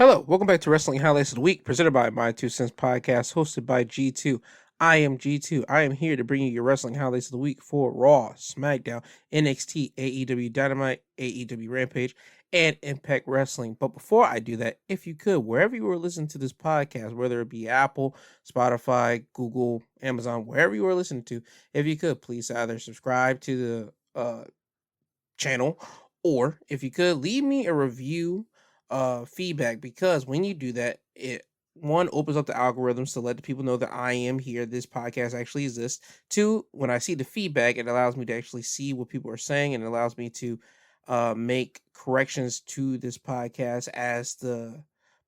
Hello, welcome back to Wrestling Highlights of the Week, presented by My Two Cents Podcast, hosted by G2. I am G2. I am here to bring you your Wrestling Highlights of the Week for Raw, Smackdown, NXT, AEW Dynamite, AEW Rampage, and Impact Wrestling. But before I do that, if you could, wherever you are listening to this podcast, whether it be Apple, Spotify, Google, Amazon, wherever you are listening to, if you could, please either subscribe to the channel, or if you could, leave me a review feedback, because when you do that, it one opens up the algorithms to let the people know that I am here, this podcast actually exists. Two, when I see the feedback, it allows me to actually see what people are saying, and it allows me to make corrections to this podcast as the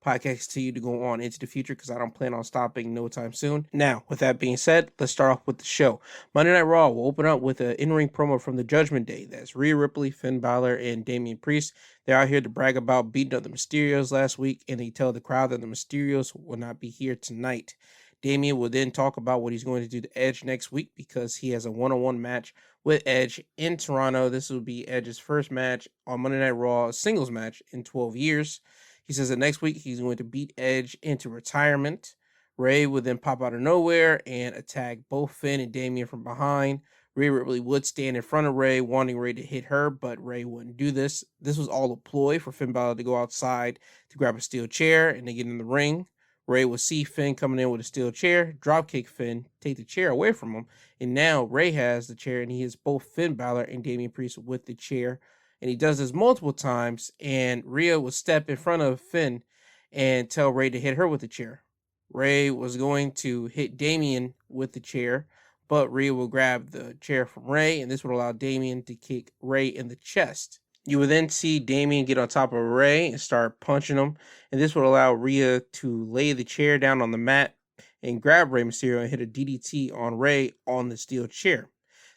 podcast continue to go on into the future, because I don't plan on stopping no time soon. Now, with that being said, let's start off with the show. Monday Night Raw will open up with an in-ring promo from the Judgment Day. That's Rhea Ripley, Finn Balor, and Damian Priest. They're out here to brag about beating up the Mysterios last week, and they tell the crowd that the Mysterios will not be here tonight. Damian will then talk about what he's going to do to Edge next week, because he has a one-on-one match with Edge in Toronto. This will be Edge's first match on Monday Night Raw, a singles match in 12 years. He says that next week he's going to beat Edge into retirement. Ray would then pop out of nowhere and attack both Finn and Damian from behind. Rhea Ripley would stand in front of Ray, wanting Ray to hit her, but Ray wouldn't do this. This was all a ploy for Finn Balor to go outside to grab a steel chair and then get in the ring. Ray would see Finn coming in with a steel chair, dropkick Finn, take the chair away from him, and now Ray has the chair, and he hits both Finn Balor and Damian Priest with the chair. And he does this multiple times, and Rhea would step in front of Finn and tell Ray to hit her with the chair. Ray was going to hit Damian with the chair, but Rhea will grab the chair from Ray, and this would allow Damian to kick Ray in the chest. You would then see Damian get on top of Ray and start punching him, and this would allow Rhea to lay the chair down on the mat and grab Rey Mysterio and hit a DDT on Ray on the steel chair.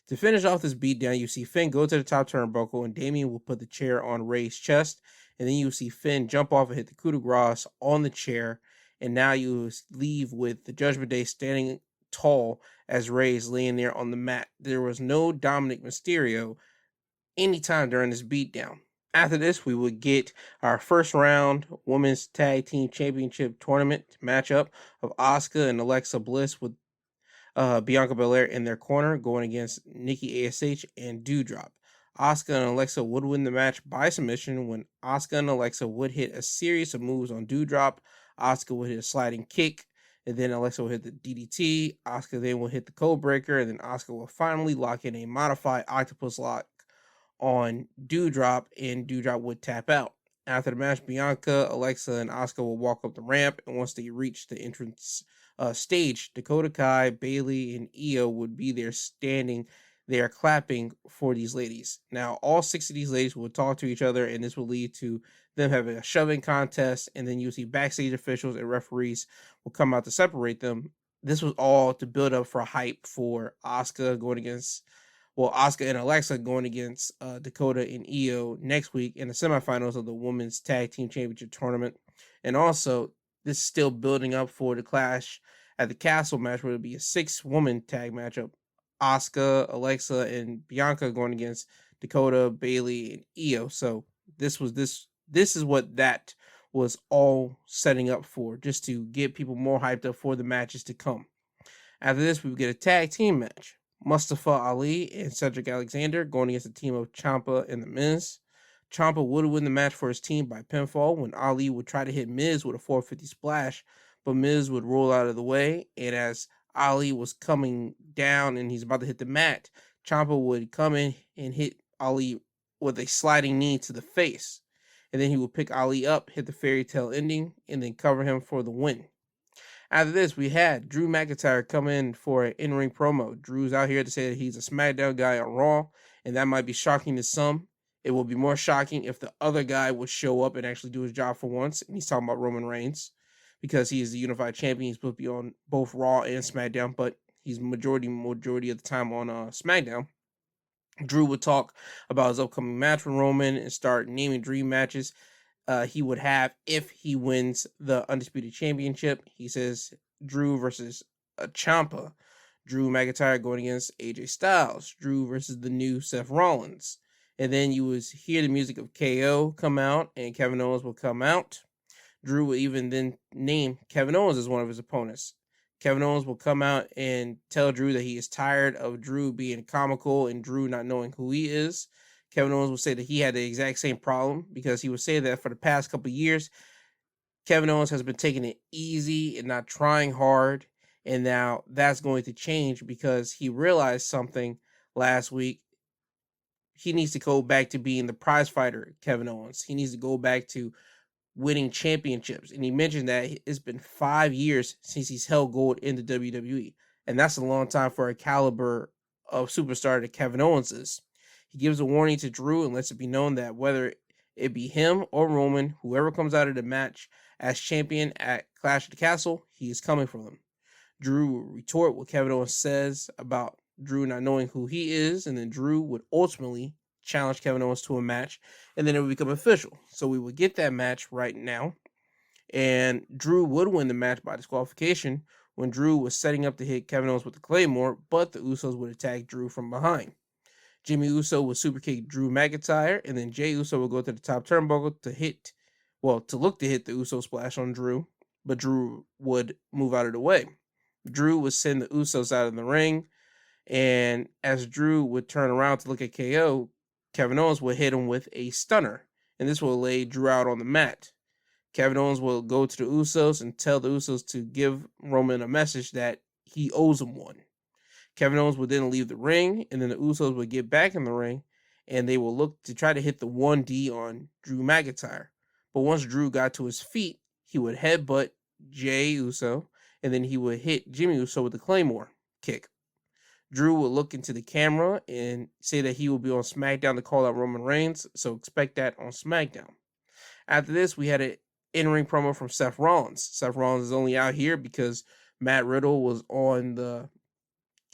To finish off this beatdown, you see Finn go to the top turnbuckle, and Damian will put the chair on Ray's chest, and then you see Finn jump off and hit the coup de grace on the chair, and now you leave with the Judgment Day standing tall as Ray is laying there on the mat. There was no Dominic Mysterio anytime during this beatdown. After this, we would get our first round Women's Tag Team Championship Tournament matchup of Asuka and Alexa Bliss, with Bianca Belair in their corner, going against Nikki ASH and Doudrop. Asuka and Alexa would win the match by submission, when Asuka and Alexa would hit a series of moves on Doudrop. Asuka would hit a sliding kick, and then Alexa would hit the DDT. Asuka then will hit the code breaker, and then Asuka will finally lock in a modified octopus lock on Doudrop, and Doudrop would tap out. After the match, Bianca, Alexa, and Asuka will walk up the ramp, and once they reach the entrance stage, Dakota Kai, Bayley, and Io would be there standing there clapping for these ladies. Now, all 6 of these ladies will talk to each other, and this will lead to them having a shoving contest, and then you'll see backstage officials and referees will come out to separate them. This was all to build up for hype for Asuka and Alexa going against Dakota and Io next week in the semifinals of the Women's Tag Team Championship Tournament. And also, this is still building up for the Clash at the Castle match, where it'll be a 6-woman tag matchup. Asuka, Alexa, and Bianca going against Dakota, Bayley, and Io. So this is what that was all setting up for, just to get people more hyped up for the matches to come. After this, we get a tag team match. Mustafa Ali and Cedric Alexander going against a team of Ciampa and The Miz. Ciampa would win the match for his team by pinfall, when Ali would try to hit Miz with a 450 splash, but Miz would roll out of the way, and as Ali was coming down and he's about to hit the mat, Ciampa would come in and hit Ali with a sliding knee to the face, and then he would pick Ali up, hit the fairy tale ending, and then cover him for the win. After this, we had Drew McIntyre come in for an in-ring promo. Drew's out here to say that he's a SmackDown guy on Raw, and that might be shocking to some. It will be more shocking if the other guy would show up and actually do his job for once, and he's talking about Roman Reigns, because he is the unified champion. He's supposed to be on both Raw and SmackDown, but he's majority of the time on SmackDown. Drew would talk about his upcoming match with Roman and start naming dream matches he would have if he wins the Undisputed Championship. He says Drew versus Ciampa, Drew McIntyre going against AJ Styles, Drew versus the new Seth Rollins. And then you would hear the music of KO come out, and Kevin Owens will come out. Drew would even then name Kevin Owens as one of his opponents. Kevin Owens will come out and tell Drew that he is tired of Drew being comical and Drew not knowing who he is. Kevin Owens will say that he had the exact same problem because he would say that for the past couple of years, Kevin Owens has been taking it easy and not trying hard. And now that's going to change because he realized something last week. He needs to go back to being the prize fighter, Kevin Owens. He needs to go back to winning championships. And he mentioned that it's been 5 years since he's held gold in the WWE. And that's a long time for a caliber of superstar that Kevin Owens is. He gives a warning to Drew and lets it be known that whether it be him or Roman, whoever comes out of the match as champion at Clash of the Castle, he is coming for them. Drew will retort what Kevin Owens says about Drew not knowing who he is, and then Drew would ultimately challenge Kevin Owens to a match, and then it would become official. So we would get that match right now, and Drew would win the match by disqualification when Drew was setting up to hit Kevin Owens with the Claymore, but the Usos would attack Drew from behind. Jimmy Uso would superkick Drew McIntyre, and then Jey Uso would go to the top turnbuckle to look to hit the Uso splash on Drew, but Drew would move out of the way. Drew would send the Usos out of the ring, and as Drew would turn around to look at KO, Kevin Owens would hit him with a stunner, and this will lay Drew out on the mat. Kevin Owens will go to the Usos and tell the Usos to give Roman a message that he owes him one. Kevin Owens would then leave the ring, and then the Usos would get back in the ring, and they will look to try to hit the 1D on Drew McIntyre. But once Drew got to his feet, he would headbutt Jey Uso, and then he would hit Jimmy Uso with the Claymore kick. Drew will look into the camera and say that he will be on SmackDown to call out Roman Reigns, so expect that on SmackDown. After this, we had an in-ring promo from Seth Rollins. Seth Rollins is only out here because Matt Riddle was on the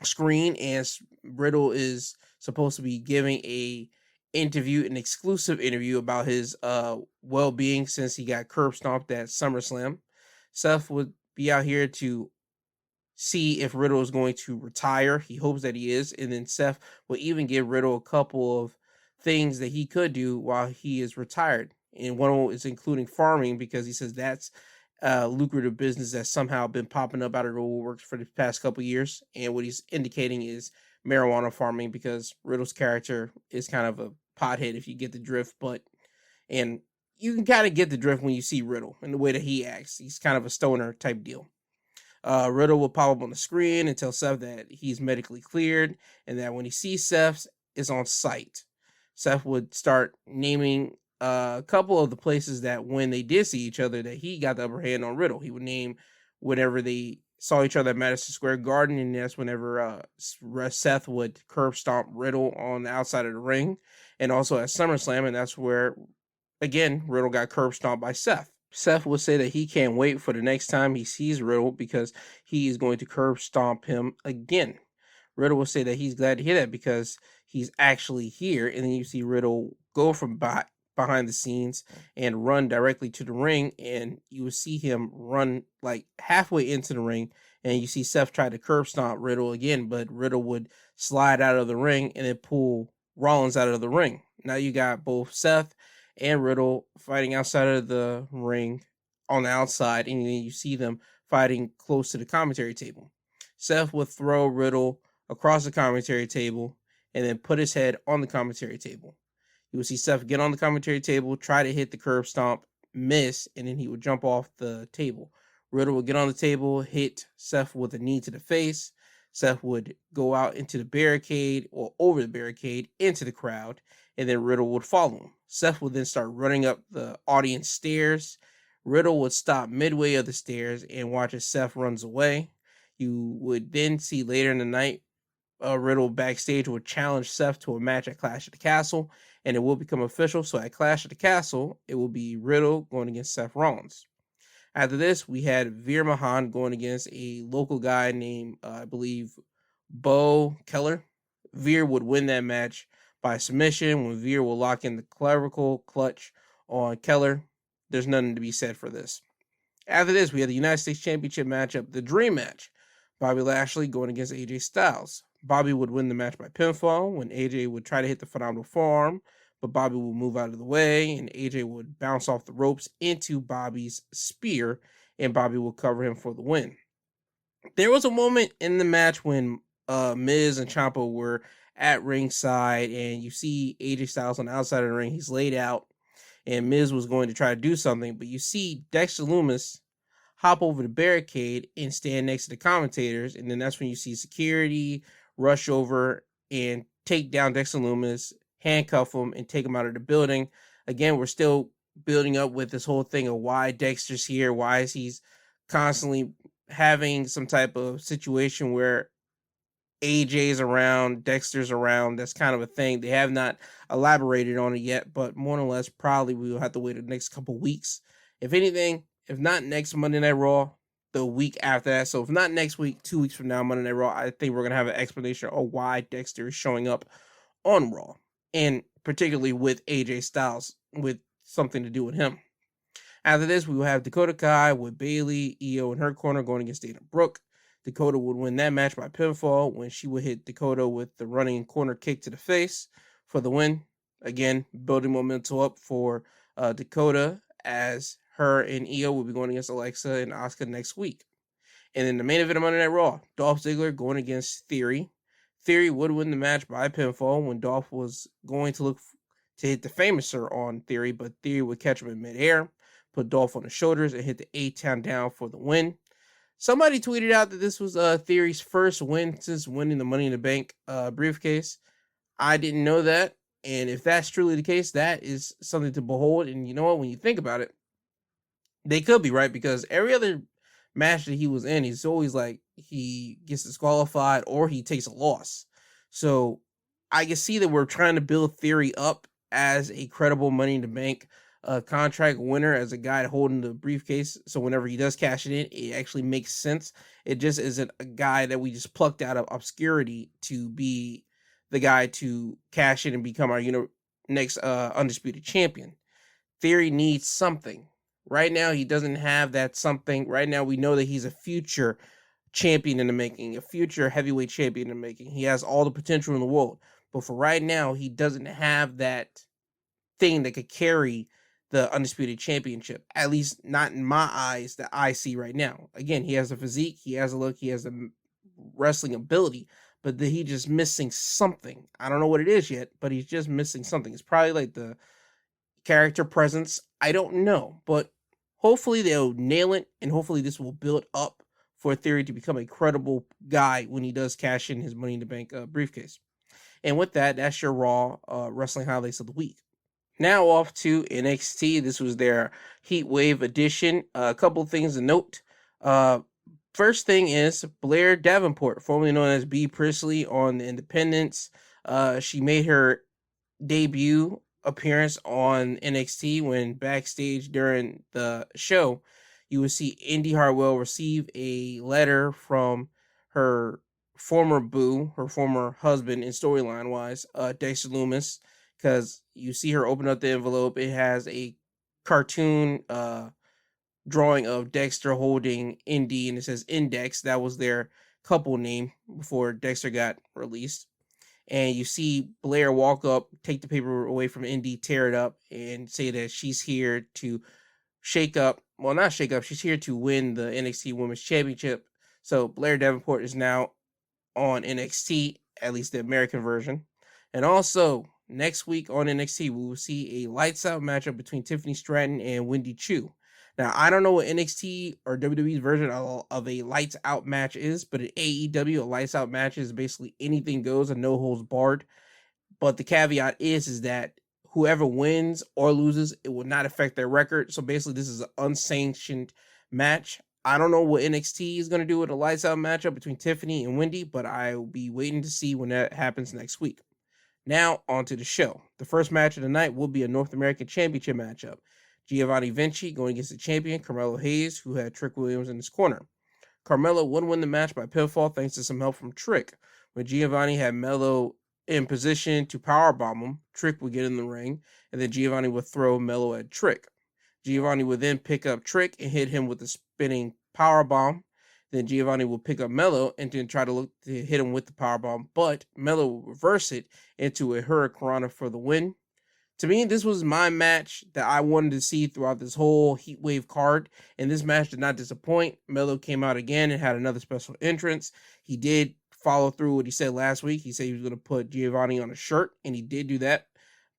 screen, and Riddle is supposed to be giving an exclusive interview about his well-being since he got curb stomped at SummerSlam. Seth would be out here to see if Riddle is going to retire. He hopes that he is, and then Seth will even give Riddle a couple of things that he could do while he is retired. And one of them is including farming, because he says that's lucrative business that's somehow been popping up out of the woodworks for the past couple years. And what he's indicating is marijuana farming, because Riddle's character is kind of a pothead, if you get the drift. And you can kind of get the drift when you see Riddle and the way that he acts. He's kind of a stoner type deal. Riddle will pop up on the screen and tell Seth that he's medically cleared, and that when he sees Seth, is on site. Seth would start naming a couple of the places that when they did see each other, that he got the upper hand on Riddle. He would name whenever they saw each other at Madison Square Garden, and that's whenever Seth would curb stomp Riddle on the outside of the ring, and also at SummerSlam, and that's where, again, Riddle got curb stomped by Seth. Seth would say that he can't wait for the next time he sees Riddle because he is going to curb stomp him again. Riddle will say that he's glad to hear that because he's actually here, and then you see Riddle go from behind the scenes and run directly to the ring, and you will see him run like halfway into the ring, and you see Seth try to curb stomp Riddle again, but Riddle would slide out of the ring and then pull Rollins out of the ring. Now you got both Seth and Riddle fighting outside of the ring on the outside, and then you see them fighting close to the commentary table. Seth would throw Riddle across the commentary table and then put his head on the commentary table. You would see Seth get on the commentary table, try to hit the curb stomp, miss, and then he would jump off the table. Riddle would get on the table, hit Seth with a knee to the face. Seth would go out into the barricade, or over the barricade, into the crowd, and then Riddle would follow him. Seth would then start running up the audience stairs. Riddle would stop midway of the stairs and watch as Seth runs away. You would then see later in the night, Riddle backstage would challenge Seth to a match at Clash of the Castle, and it will become official. So at Clash of the Castle, it will be Riddle going against Seth Rollins. After this, we had Veer Mahan going against a local guy named, I believe, Bo Keller. Veer would win that match by submission when Veer will lock in the clavicle clutch on Keller. There's nothing to be said for this. After this, we had the United States Championship matchup, the Dream Match. Bobby Lashley going against AJ Styles. Bobby would win the match by pinfall when AJ would try to hit the Phenomenal Forearm, but Bobby would move out of the way, and AJ would bounce off the ropes into Bobby's spear, and Bobby would cover him for the win. There was a moment in the match when Miz and Ciampa were at ringside, and you see AJ Styles on the outside of the ring. He's laid out, and Miz was going to try to do something, but you see Dexter Lumis hop over the barricade and stand next to the commentators, and then that's when you see security rush over and take down Dexter Lumis, handcuff him, and take him out of the building. Again, we're still building up with this whole thing of why Dexter's here, why is he's constantly having some type of situation where AJ's around, Dexter's around. That's kind of a thing. They have not elaborated on it yet, but more or less, probably we will have to wait the next couple weeks. If anything, if not next Monday Night Raw, the week after that. So if not next week, 2 weeks from now, Monday Night Raw, I think we're going to have an explanation of why Dexter is showing up on Raw. And particularly with AJ Styles, with something to do with him. After this, we will have Dakota Kai with Bayley, Io in her corner going against Dana Brooke. Dakota would win that match by pinfall when she would hit Dakota with the running corner kick to the face for the win. Again, building momentum up for Dakota as her and Io will be going against Alexa and Asuka next week. And then the main event of Monday Night Raw, Dolph Ziggler going against Theory. Theory would win the match by pinfall when Dolph was going to look to hit the Famouser on Theory, but Theory would catch him in midair, put Dolph on the shoulders, and hit the A-Town down for the win. Somebody tweeted out that this was Theory's first win since winning the Money in the Bank briefcase. I didn't know that, and if that's truly the case, that is something to behold. And you know what? When you think about it, they could be right, because every other match that he was in, he's always like he gets disqualified or he takes a loss. So I can see that we're trying to build Theory up as a credible Money in the Bank contract winner, as a guy holding the briefcase. So whenever he does cash it in, it actually makes sense. It just isn't a guy that we just plucked out of obscurity to be the guy to cash in and become our next undisputed champion. Theory needs something. Right now, he doesn't have that something. Right now, we know that he's a future champion in the making, a future heavyweight champion in the making. He has all the potential in the world. But for right now, he doesn't have that thing that could carry the undisputed championship, at least not in my eyes that I see right now. Again, he has a physique, he has a look, he has a wrestling ability, but he's just missing something. I don't know what it is yet, but he's just missing something. It's probably like the character presence. I don't know, but hopefully they'll nail it, and hopefully this will build up for Theory to become a credible guy when he does cash in his Money in the Bank briefcase. And with that, that's your Raw wrestling highlights of the week. Now off to NXT. This was their Heat Wave edition. A couple things to note. First thing is Blair Davenport, formerly known as Bea Priestley on the Independents. She made her debut appearance on NXT when backstage during the show, you would see Indy Hartwell receive a letter from her former boo, her former husband in storyline wise, Dexter Lumis, because you see her open up the envelope. It has a cartoon drawing of Dexter holding Indy, and it says Index. That was their couple name before Dexter got released. And you see Blair walk up, take the paper away from Indy, tear it up, and say that she's here to shake up. Well, not shake up. She's here to win the NXT Women's Championship. So Blair Davenport is now on NXT, at least the American version. And also, next week on NXT, we will see a lights out matchup between Tiffany Stratton and Wendy Chu. Now, I don't know what NXT or WWE's version of a lights out match is, but at AEW, a lights out match is basically anything goes and no holds barred. But the caveat is that whoever wins or loses, it will not affect their record. So basically, this is an unsanctioned match. I don't know what NXT is going to do with a lights out matchup between Tiffany and Wendy, but I will be waiting to see when that happens next week. Now, on to the show. The first match of the night will be a North American Championship matchup. Giovanni Vinci going against the champion, Carmelo Hayes, who had Trick Williams in his corner. Carmelo would win the match by pinfall thanks to some help from Trick. When Giovanni had Melo in position to powerbomb him, Trick would get in the ring, and then Giovanni would throw Melo at Trick. Giovanni would then pick up Trick and hit him with a spinning powerbomb. Then Giovanni would pick up Melo and then try to look to hit him with the powerbomb, but Melo would reverse it into a Hurricanrana for the win. To me, this was my match that I wanted to see throughout this whole Heatwave card, and this match did not disappoint. Melo came out again and had another special entrance. He did follow through what he said last week. He said he was going to put Giovanni on a shirt, and he did do that.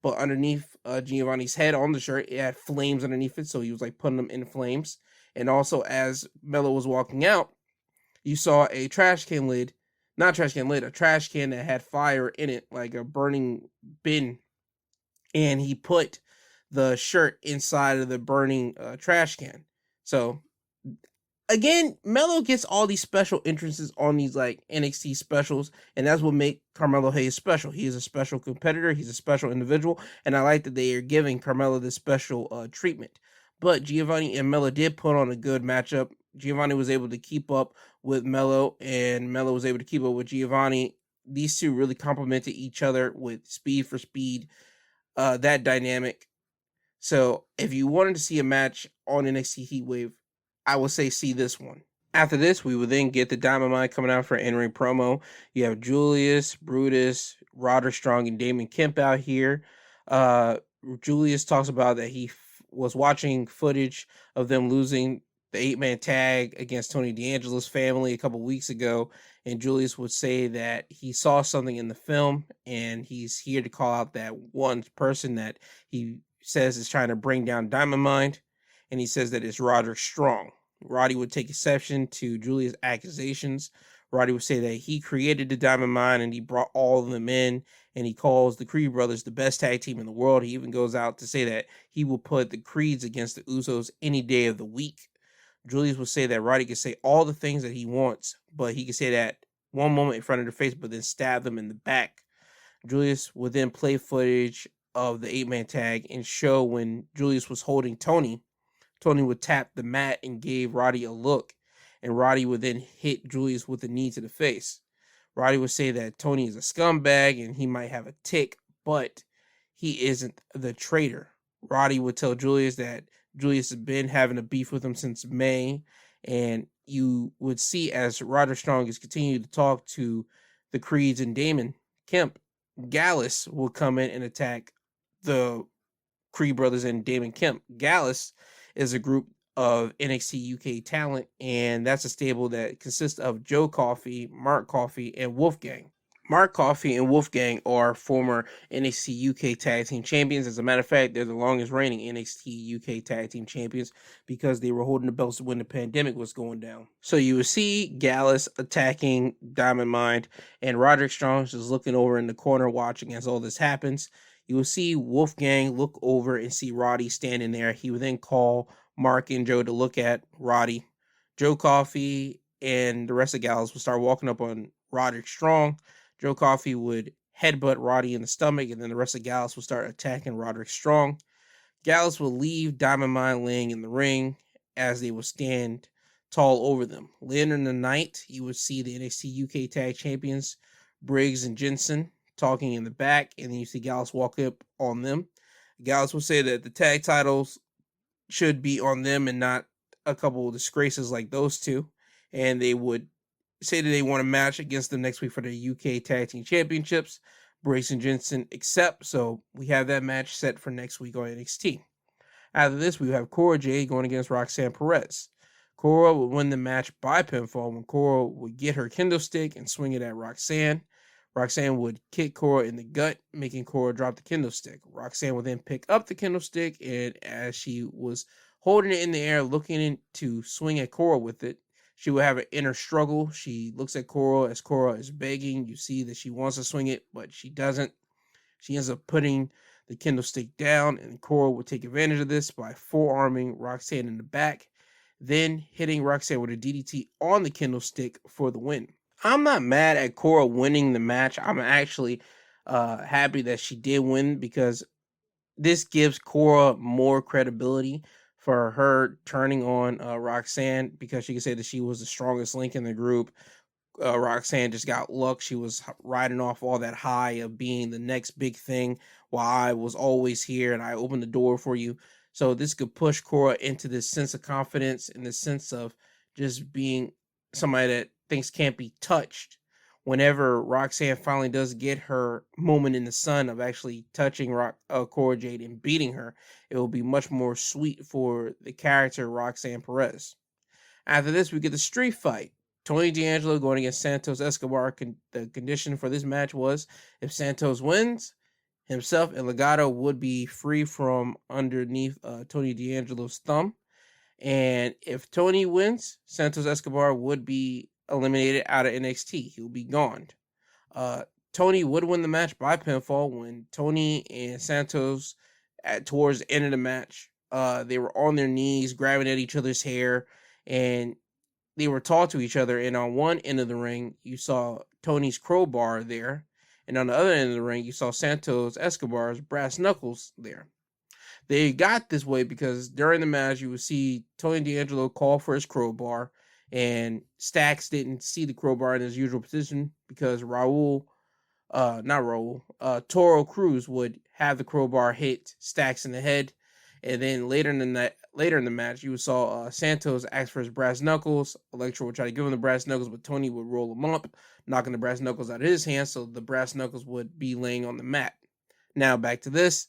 But underneath Giovanni's head on the shirt, it had flames underneath it, so he was like putting them in flames. And also, as Melo was walking out, you saw a trash can lid, not trash can lid, a trash can that had fire in it, like a burning bin, and he put the shirt inside of the burning trash can. So again, Melo gets all these special entrances on these like NXT specials, and that's what makes Carmelo Hayes special. He is a special competitor, he's a special individual, and I like that they are giving Carmelo this special treatment. But Giovanni and Melo did put on a good matchup. Giovanni was able to keep up with Melo, and Melo was able to keep up with Giovanni. These two really complemented each other with speed for speed, that dynamic. So if you wanted to see a match on NXT Heatwave, I would say see this one. After this, we would then get the Dynamite coming out for an in-ring promo. You have Julius, Brutus, Roderick Strong, and Damon Kemp out here. Julius talks about that he was watching footage of them losing the 8-man tag against Tony D'Angelo's family a couple weeks ago, and Julius would say that he saw something in the film, and he's here to call out that one person that he says is trying to bring down Dynamite, and he says that it's Roderick Strong. Roddy would take exception to Julius' accusations. Roddy would say that he created the Diamond Mine and he brought all of them in, and he calls the Creed brothers the best tag team in the world. He even goes out to say that he will put the Creeds against the Usos any day of the week. Julius would say that Roddy could say all the things that he wants, but he could say that one moment in front of their face, but then stab them in the back. Julius would then play footage of the 8-man tag and show when Julius was holding Tony. Tony would tap the mat and gave Roddy a look, and Roddy would then hit Julius with a knee to the face. Roddy would say that Tony is a scumbag and he might have a tick, but he isn't the traitor. Roddy would tell Julius that Julius has been having a beef with him since May, and you would see as Roderick Strong is continuing to talk to the Creeds and Damon Kemp, Gallus will come in and attack the Creed brothers and Damon Kemp. Gallus is a group of NXT UK talent, and that's a stable that consists of Joe Coffey, Mark Coffey, and Wolfgang. Mark Coffey and Wolfgang are former NXT UK Tag Team Champions. As a matter of fact, they're the longest reigning NXT UK Tag Team Champions because they were holding the belts when the pandemic was going down. So you would see Gallus attacking Diamond Mine, and Roderick Strong is looking over in the corner watching as all this happens. You will see Wolfgang look over and see Roddy standing there. He would then call Mark and Joe to look at Roddy. Joe Coffey and the rest of Gallus will start walking up on Roderick Strong. Joe Coffey would headbutt Roddy in the stomach, and then the rest of Gallus will start attacking Roderick Strong. Gallus will leave Diamond Mine laying in the ring as they will stand tall over them. Later in the night, you would see the NXT UK Tag Champions, Briggs and Jensen, talking in the back, and then you see Gallus walk up on them. Gallus will say that the tag titles should be on them and not a couple of disgraces like those two, and they would say that they want a match against them next week for the UK Tag Team Championships. Briggs and Jensen accept, so we have that match set for next week on NXT. After this, we have Cora Jade going against Roxanne Perez. Cora would win the match by pinfall when Cora would get her kendo stick and swing it at Roxanne. Roxanne would kick Cora in the gut, making Cora drop the kendo stick. Roxanne would then pick up the kendo stick, and as she was holding it in the air, looking to swing at Cora with it, she would have an inner struggle. She looks at Cora as Cora is begging. You see that she wants to swing it, but she doesn't. She ends up putting the kendo stick down, and Cora would take advantage of this by forearming Roxanne in the back, then hitting Roxanne with a DDT on the kendo stick for the win. I'm not mad at Cora winning the match. I'm actually happy that she did win because this gives Cora more credibility for her turning on Roxanne, because she can say that she was the strongest link in the group. Roxanne just got luck. She was riding off all that high of being the next big thing while I was always here and I opened the door for you. So this could push Cora into this sense of confidence and this sense of just being somebody that things can't be touched, whenever Roxanne finally does get her moment in the sun of actually touching Cora Jade and beating her, it will be much more sweet for the character Roxanne Perez. After this, we get the street fight. Tony D'Angelo going against Santos Escobar. The condition for this match was if Santos wins, himself and Legado would be free from underneath Tony D'Angelo's thumb. And if Tony wins, Santos Escobar would be eliminated out of NXT. He will be gone. Tony would win the match by pinfall when Tony and Santos, towards the end of the match, they were on their knees, grabbing at each other's hair, and they were tall to each other. And on one end of the ring, you saw Tony's crowbar there. And on the other end of the ring, you saw Santos Escobar's brass knuckles there. They got this way because during the match, you would see Tony D'Angelo call for his crowbar, and Stacks didn't see the crowbar in his usual position because Toro Cruz would have the crowbar hit Stacks in the head. And then later in the match, you saw Santos ask for his brass knuckles. Electro would try to give him the brass knuckles, but Tony would roll him up, knocking the brass knuckles out of his hand, so the brass knuckles would be laying on the mat. Now back to this.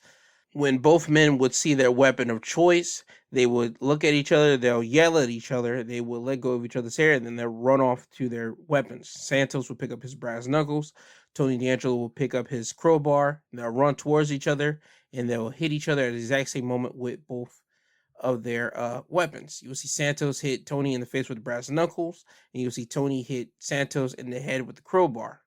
When both men would see their weapon of choice, they would look at each other, they'll yell at each other, they will let go of each other's hair, and then they'll run off to their weapons. Santos would pick up his brass knuckles, Tony D'Angelo will pick up his crowbar, and they'll run towards each other, and they'll hit each other at the exact same moment with both of their weapons. You'll see Santos hit Tony in the face with the brass knuckles, and you'll see Tony hit Santos in the head with the crowbar.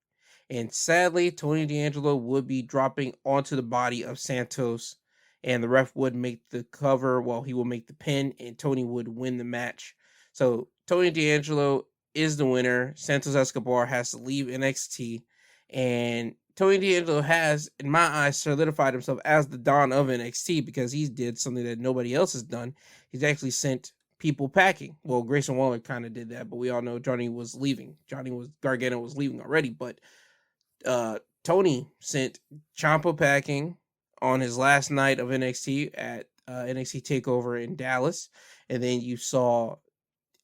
And sadly, Tony D'Angelo would be dropping onto the body of Santos, and the ref would make the cover while he will make the pin, and Tony would win the match. So Tony D'Angelo is the winner. Santos Escobar has to leave NXT, and Tony D'Angelo has, in my eyes, solidified himself as the Don of NXT because he did something that nobody else has done. He's actually sent people packing. Well, Grayson Waller kind of did that, but we all know Johnny was leaving. Gargano was leaving already, but Tony sent Ciampa packing on his last night of NXT at NXT TakeOver in Dallas. And then you saw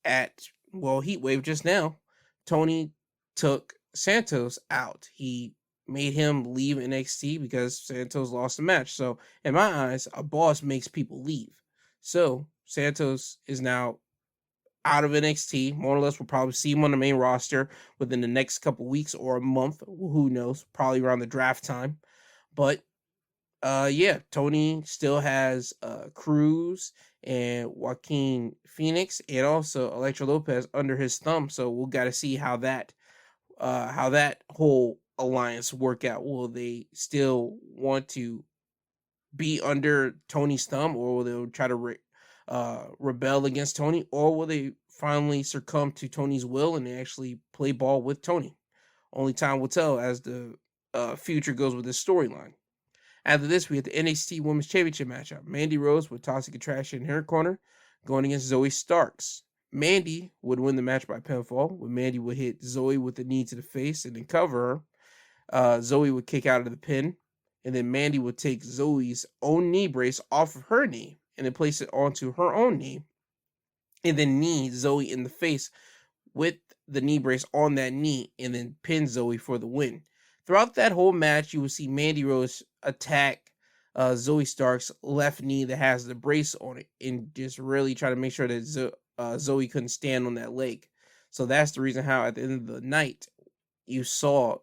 Heatwave just now, Tony took Santos out. He made him leave NXT because Santos lost the match. So in my eyes, a boss makes people leave. So Santos is now out of NXT. More or less, we'll probably see him on the main roster within the next couple weeks or a month. Who knows? Probably around the draft time. But Tony still has Cruz and Joaquin Phoenix and also Elektra Lopez under his thumb. So we'll got to see how that whole alliance work out. Will they still want to be under Tony's thumb, or will they try to rebel against Tony, or will they finally succumb to Tony's will and they actually play ball with Tony? Only time will tell as the future goes with this storyline. After this, we had the NXT Women's Championship matchup. Mandy Rose with Toxic Attraction in her corner going against Zoe Starks. Mandy would win the match by pinfall, when Mandy would hit Zoe with the knee to the face and then cover her. Zoe would kick out of the pin, and then Mandy would take Zoe's own knee brace off of her knee and then place it onto her own knee, and then knee Zoe in the face with the knee brace on that knee, and then pin Zoe for the win. Throughout that whole match, you will see Mandy Rose attack Zoe Stark's left knee that has the brace on it, and just really try to make sure that Zoe couldn't stand on that leg. So that's the reason how at the end of the night you saw,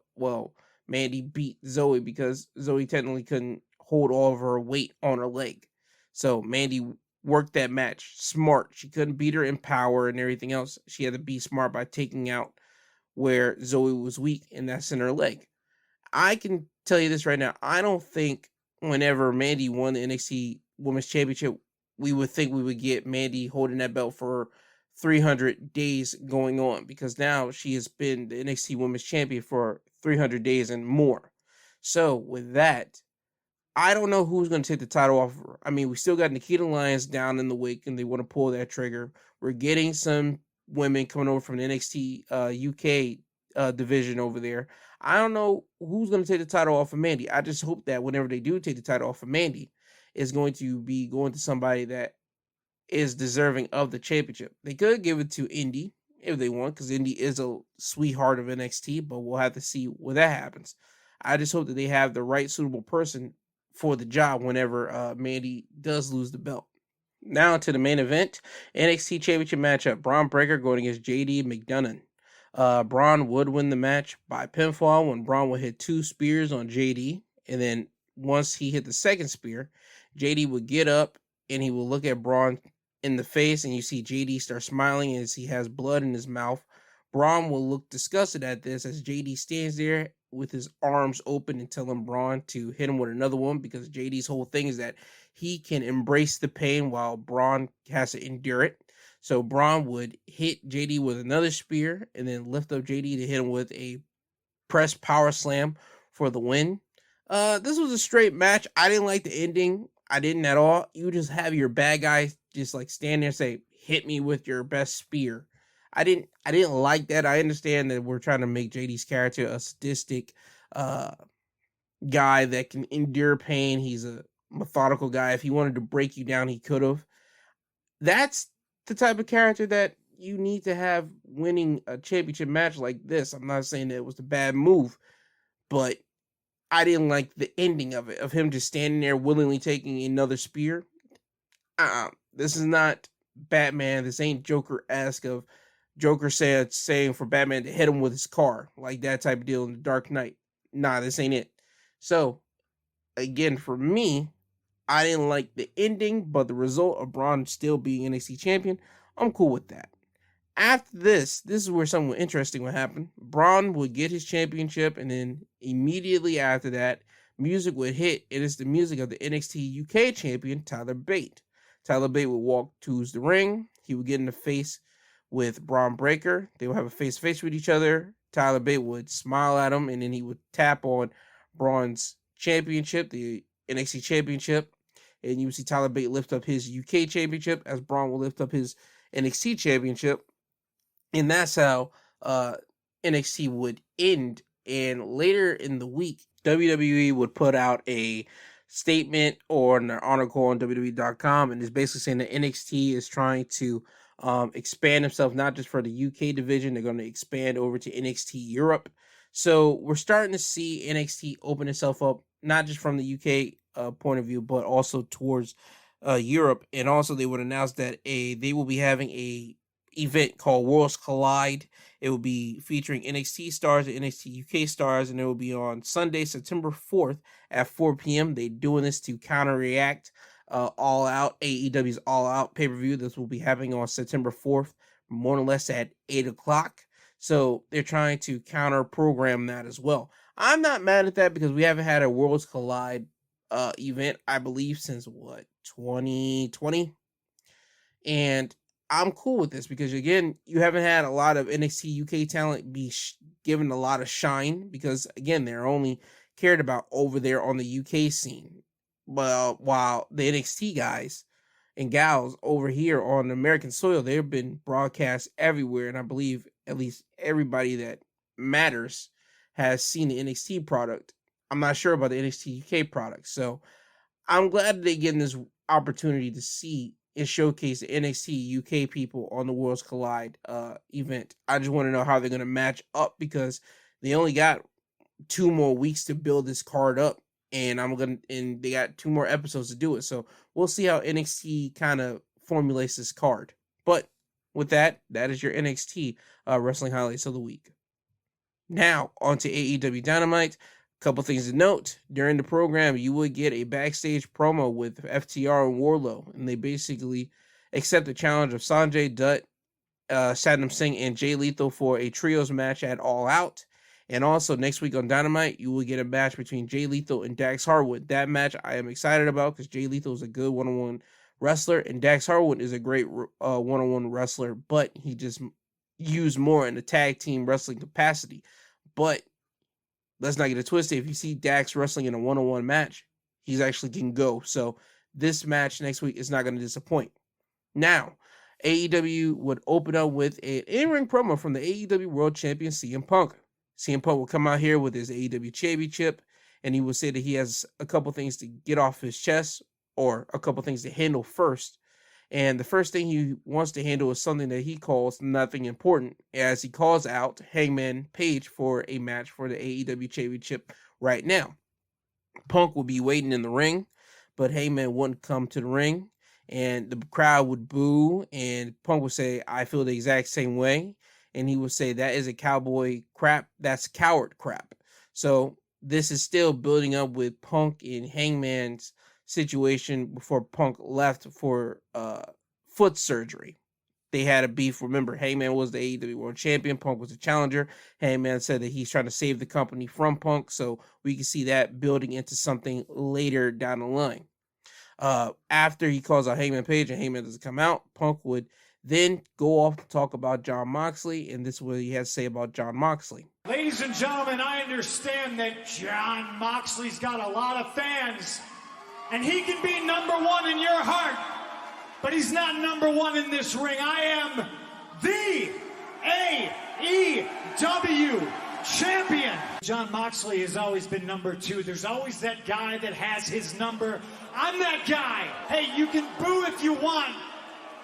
Mandy beat Zoe because Zoe technically couldn't hold all of her weight on her leg. So Mandy worked that match smart. She couldn't beat her in power and everything else. She had to be smart by taking out where Zoe was weak, and that's in her leg. I can tell you this right now. I don't think whenever Mandy won the NXT Women's Championship, we would think we would get Mandy holding that belt for 300 days going on, because now she has been the NXT Women's Champion for 300 days and more. So with that, I don't know who's going to take the title off of her. I mean, we still got Nikita Lyons down in the wake, and they want to pull that trigger. We're getting some women coming over from the NXT UK division over there. I don't know who's going to take the title off of Mandy. I just hope that whenever they do take the title off of Mandy, it's going to be going to somebody that is deserving of the championship. They could give it to Indy, if they want, because Indy is a sweetheart of NXT, but we'll have to see where that happens. I just hope that they have the right suitable person for the job whenever Mandy does lose the belt. Now to the main event, NXT Championship matchup, Braun Breaker going against JD McDonough. Braun would win the match by pinfall when Braun would hit 2 spears on JD, and then once he hit the second spear, JD would get up and he will look at Braun in the face, and you see JD start smiling as he has blood in his mouth. Braun will look disgusted at this as JD stands there with his arms open and telling Braun to hit him with another one, because JD's whole thing is that he can embrace the pain while Braun has to endure it. So Braun would hit JD with another spear and then lift up JD to hit him with a press power slam for the win. This was a straight match. I didn't like the ending. I didn't at all. You just have your bad guy just like stand there and say, hit me with your best spear. I didn't like that. I understand that we're trying to make JD's character a sadistic guy that can endure pain. He's a methodical guy. If he wanted to break you down, he could have. That's the type of character that you need to have winning a championship match like this. I'm not saying that it was a bad move, but I didn't like the ending of it, of him just standing there willingly taking another spear. This is not Batman. This ain't Joker-esque of Joker saying for Batman to hit him with his car, like that type of deal in the Dark Knight. Nah, this ain't it. So, again, for me, I didn't like the ending, but the result of Braun still being NXT champion, I'm cool with that. After this is where something interesting would happen. Braun would get his championship, and then immediately after that, music would hit. It is the music of the NXT UK champion, Tyler Bate. Tyler Bate would walk to the ring. He would get in the face with Braun Breaker. They would have a face-to-face with each other. Tyler Bate would smile at him, and then he would tap on Braun's championship, the NXT championship. And you would see Tyler Bate lift up his UK championship as Braun will lift up his NXT championship. And that's how NXT would end. And later in the week, WWE would put out a statement or an article on WWE.com, and it's basically saying that NXT is trying to expand themselves, not just for the UK division. They're going to expand over to NXT Europe. So we're starting to see NXT open itself up, not just from the UK point of view, but also towards Europe. And also they would announce that they will be having a event called Worlds Collide. It will be featuring NXT stars and NXT UK stars, and it will be on Sunday, September 4th at 4 p.m. They're doing this to counteract All Out, AEW's All Out pay-per-view. This will be happening on September 4th, more or less at 8 o'clock. So they're trying to counter-program that as well. I'm not mad at that because we haven't had a Worlds Collide event, I believe, since 2020? And I'm cool with this because, again, you haven't had a lot of NXT UK talent be given a lot of shine because, again, they're only cared about over there on the UK scene. Well, while the NXT guys and gals over here on American soil, they've been broadcast everywhere. And I believe at least everybody that matters has seen the NXT product. I'm not sure about the NXT UK product. So I'm glad they're getting this opportunity to see and showcase the NXT UK people on the Worlds Collide event. I just want to know how they're going to match up because they only got 2 more weeks to build this card up, and they got 2 more episodes to do it. So we'll see how NXT kind of formulates this card. But with that is your NXT wrestling highlights of the week. Now on to AEW Dynamite. Couple things to note. During the program, you would get a backstage promo with FTR and Wardlow, and they basically accept the challenge of Sanjay Dutt, Satnam Singh, and Jay Lethal for a trios match at All Out. And also, next week on Dynamite, you will get a match between Jay Lethal and Dax Harwood. That match I am excited about because Jay Lethal is a good one-on-one wrestler, and Dax Harwood is a great one-on-one wrestler, but he just used more in the tag team wrestling capacity. But let's not get it twisted. If you see Dax wrestling in a one-on-one match, he's actually can go. So this match next week is not going to disappoint. Now, AEW would open up with an in-ring promo from the AEW World Champion CM Punk. CM Punk will come out here with his AEW Championship, and he will say that he has a couple things to get off his chest or a couple things to handle first. And the first thing he wants to handle is something that he calls nothing important, as he calls out Hangman Page for a match for the AEW Championship right now. Punk will be waiting in the ring, but Hangman wouldn't come to the ring, and the crowd would boo, and Punk would say, I feel the exact same way. And he would say, that is a cowboy crap. That's coward crap. So this is still building up with Punk and Hangman's situation before Punk left for foot surgery. They had a beef. Remember, Hangman was the AEW World Champion. Punk was the challenger. Hangman said that he's trying to save the company from Punk, so we can see that building into something later down the line. After he calls out Hangman Page and Hangman doesn't come out, Punk would then go off to talk about Jon Moxley, and this is what he has to say about Jon Moxley. Ladies and gentlemen, I understand that Jon Moxley's got a lot of fans, and he can be number one in your heart, but he's not number one in this ring. I am the AEW champion. Jon Moxley has always been number two. There's always that guy that has his number. I'm that guy. Hey, you can boo if you want,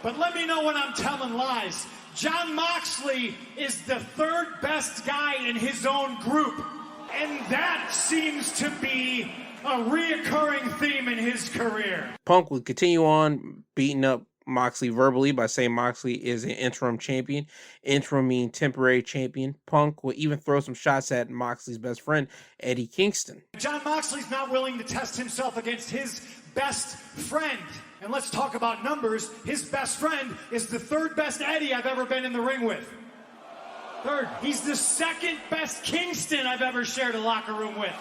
but let me know when I'm telling lies. Jon Moxley is the third best guy in his own group, and that seems to be a reoccurring theme in his career. Punk would continue on beating up Moxley verbally by saying Moxley is an interim champion. Interim meaning temporary champion. Punk would even throw some shots at Moxley's best friend, Eddie Kingston. Jon Moxley's not willing to test himself against his best friend. And let's talk about numbers. His best friend is the third best Eddie I've ever been in the ring with. Third. He's the second best Kingston I've ever shared a locker room with.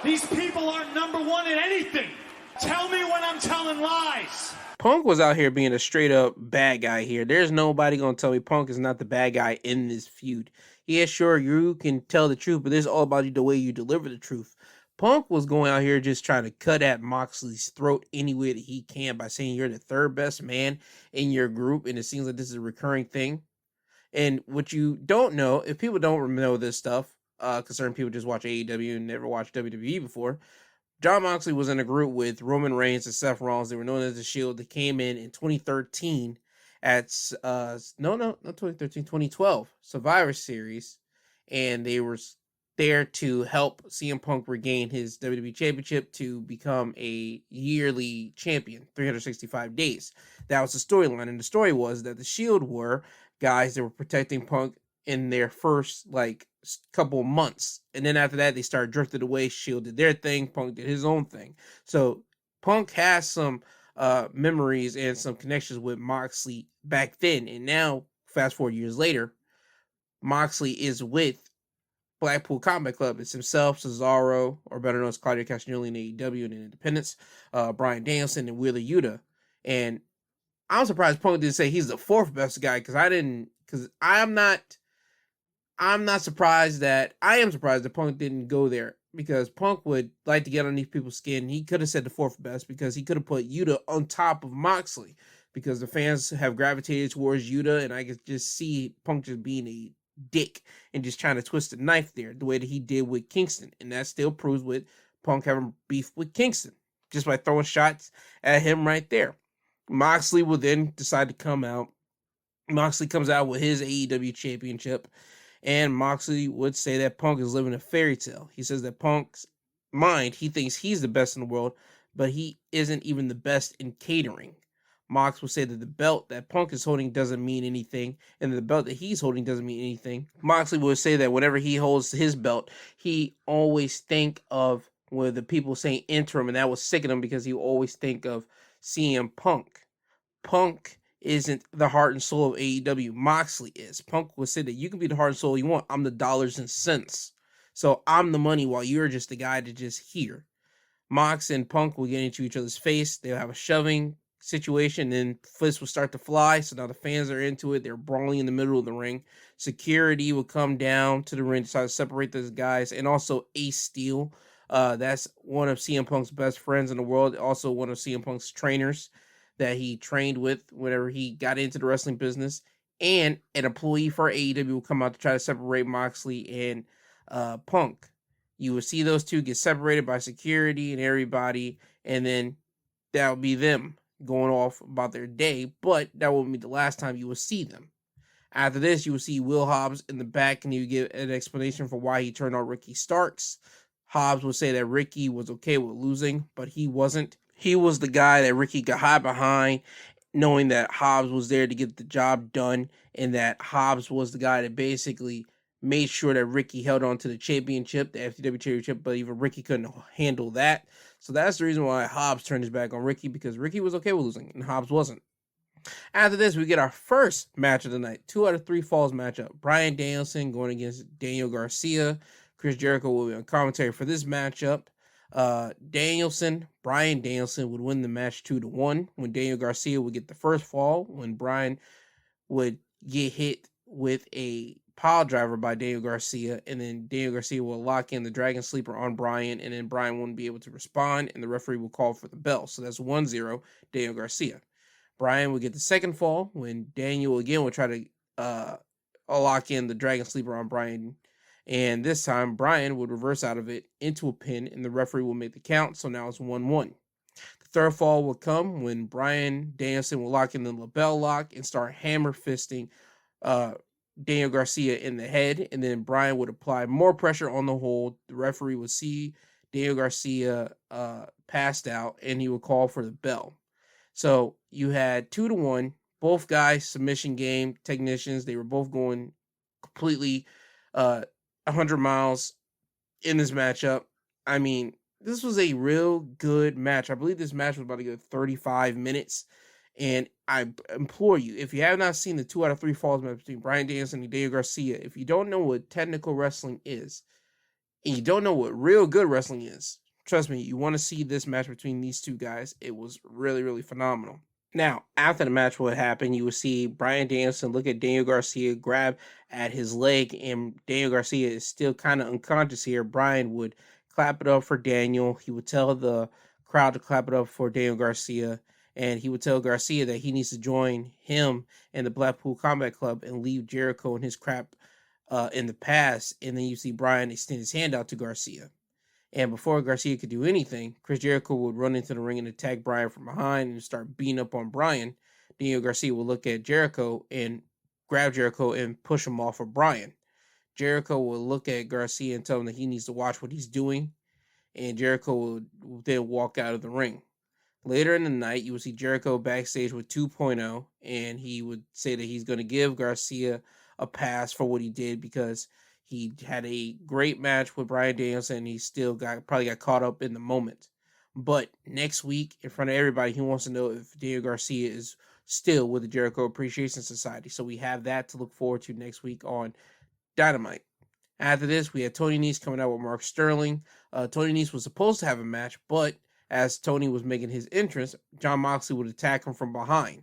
These people aren't number one in anything. Tell me when I'm telling lies. Punk was out here being a straight up bad guy here. There's nobody going to tell me Punk is not the bad guy in this feud. Yeah, sure, you can tell the truth, but this is all about the way you deliver the truth. Punk was going out here just trying to cut at Moxley's throat any way that he can by saying you're the third best man in your group, and it seems like this is a recurring thing. And what you don't know, if people don't know this stuff, because certain people just watch AEW and never watched WWE before, Jon Moxley was in a group with Roman Reigns and Seth Rollins. They were known as the Shield. They came in 2013 at, 2012, Survivor Series. And they were there to help CM Punk regain his WWE Championship to become a yearly champion, 365 days. That was the storyline. And the story was that the Shield were guys that were protecting Punk in their first, couple of months. And then after that, they started drifted away. Shield did their thing. Punk did his own thing. So Punk has some memories and some connections with Moxley back then. And now, fast forward years later, Moxley is with Blackpool Combat Club. It's himself, Cesaro, or better known as Claudio Castagnoli in AEW and in Independence, Bryan Danielson, and Wheeler Yuta. And I'm surprised Punk didn't say he's the fourth best guy, because I'm not surprised that I am surprised that Punk didn't go there, because Punk would like to get underneath people's skin. He could have said the fourth best because he could have put Yuta on top of Moxley, because the fans have gravitated towards Yuta, and I could just see Punk just being a dick and just trying to twist the knife there the way that he did with Kingston. And that still proves with Punk having beef with Kingston just by throwing shots at him right there. Moxley will then decide to come out. Moxley comes out with his AEW championship, and Moxley would say that Punk is living a fairy tale. He says that Punk's mind, he thinks he's the best in the world, but he isn't even the best in catering. Mox will say that the belt that Punk is holding doesn't mean anything, and the belt that he's holding doesn't mean anything. Moxley will say that whenever he holds his belt, he always think of when the people saying interim, and that was sick of him because he always think of CM Punk. Punk isn't the heart and soul of AEW. Moxley is. Punk will say that you can be the heart and soul you want. I'm the dollars and cents. So I'm the money while you're just the guy to just hear. Mox and Punk will get into each other's face. They'll have a shoving situation, then fists will start to fly. So now the fans are into it. They're brawling in the middle of the ring. Security will come down to the ring to try to separate those guys. And also Ace Steel. That's one of CM Punk's best friends in the world. Also one of CM Punk's trainers that he trained with whenever he got into the wrestling business. And an employee for AEW will come out to try to separate Moxley and Punk. You will see those two get separated by security and everybody, and then that'll be them. going off about their day, but that won't be the last time you will see them. After this, you will see Will Hobbs in the back, and he would give an explanation for why he turned on Ricky Starks. Hobbs would say that Ricky was okay with losing, but he wasn't. He was the guy that Ricky got high behind, knowing that Hobbs was there to get the job done, and that Hobbs was the guy that basically made sure that Ricky held on to the championship, the FTW championship, but even Ricky couldn't handle that. So that's the reason why Hobbs turned his back on Ricky, because Ricky was okay with losing, and Hobbs wasn't. After this, we get our first match of the night, 2 out of 3 falls matchup. Bryan Danielson going against Daniel Garcia. Chris Jericho will be on commentary for this matchup. Bryan Danielson would win the match 2-1, when Daniel Garcia would get the first fall, when Bryan would get hit with a pile driver by Daniel Garcia, and then Daniel Garcia will lock in the Dragon Sleeper on Bryan, and then Bryan wouldn't be able to respond, and the referee will call for the bell. So that's 1-0 Daniel Garcia. Bryan would get the second fall, when Daniel again would try to lock in the Dragon Sleeper on Bryan, and this time Bryan would reverse out of it into a pin, and the referee will make the count, so now it's 1-1. The third fall will come when Bryan Danielson will lock in the LeBell Lock and start hammer fisting Daniel Garcia in the head, and then Bryan would apply more pressure on the hold. The referee would see Daniel Garcia passed out, and he would call for the bell. So you had 2-1, both guys submission game technicians. They were both going completely 100 miles in this matchup. I mean, this was a real good match. I believe this match was about to go 35 minutes. And I implore you, if you have not seen the 2 out of 3 falls match between Bryan Danielson and Daniel Garcia, if you don't know what technical wrestling is, and you don't know what real good wrestling is, trust me, you want to see this match between these two guys. It was really, really phenomenal. Now, after the match, what happened, you will see Bryan Danielson look at Daniel Garcia, grab at his leg, and Daniel Garcia is still kind of unconscious here. Bryan would clap it up for Daniel. He would tell the crowd to clap it up for Daniel Garcia, and he would tell Garcia that he needs to join him and the Blackpool Combat Club and leave Jericho and his crap in the past. And then you see Bryan extend his hand out to Garcia. And before Garcia could do anything, Chris Jericho would run into the ring and attack Bryan from behind and start beating up on Bryan. Daniel Garcia would look at Jericho and grab Jericho and push him off of Bryan. Jericho will look at Garcia and tell him that he needs to watch what he's doing, and Jericho will then walk out of the ring. Later in the night, you will see Jericho backstage with 2.0, and he would say that he's going to give Garcia a pass for what he did because he had a great match with Bryan Danielson, and he still probably got caught up in the moment. But next week, in front of everybody, he wants to know if Daniel Garcia is still with the Jericho Appreciation Society. So we have that to look forward to next week on Dynamite. After this, we had Tony Nese coming out with Mark Sterling. Tony Nese was supposed to have a match, but as Tony was making his entrance, Jon Moxley would attack him from behind.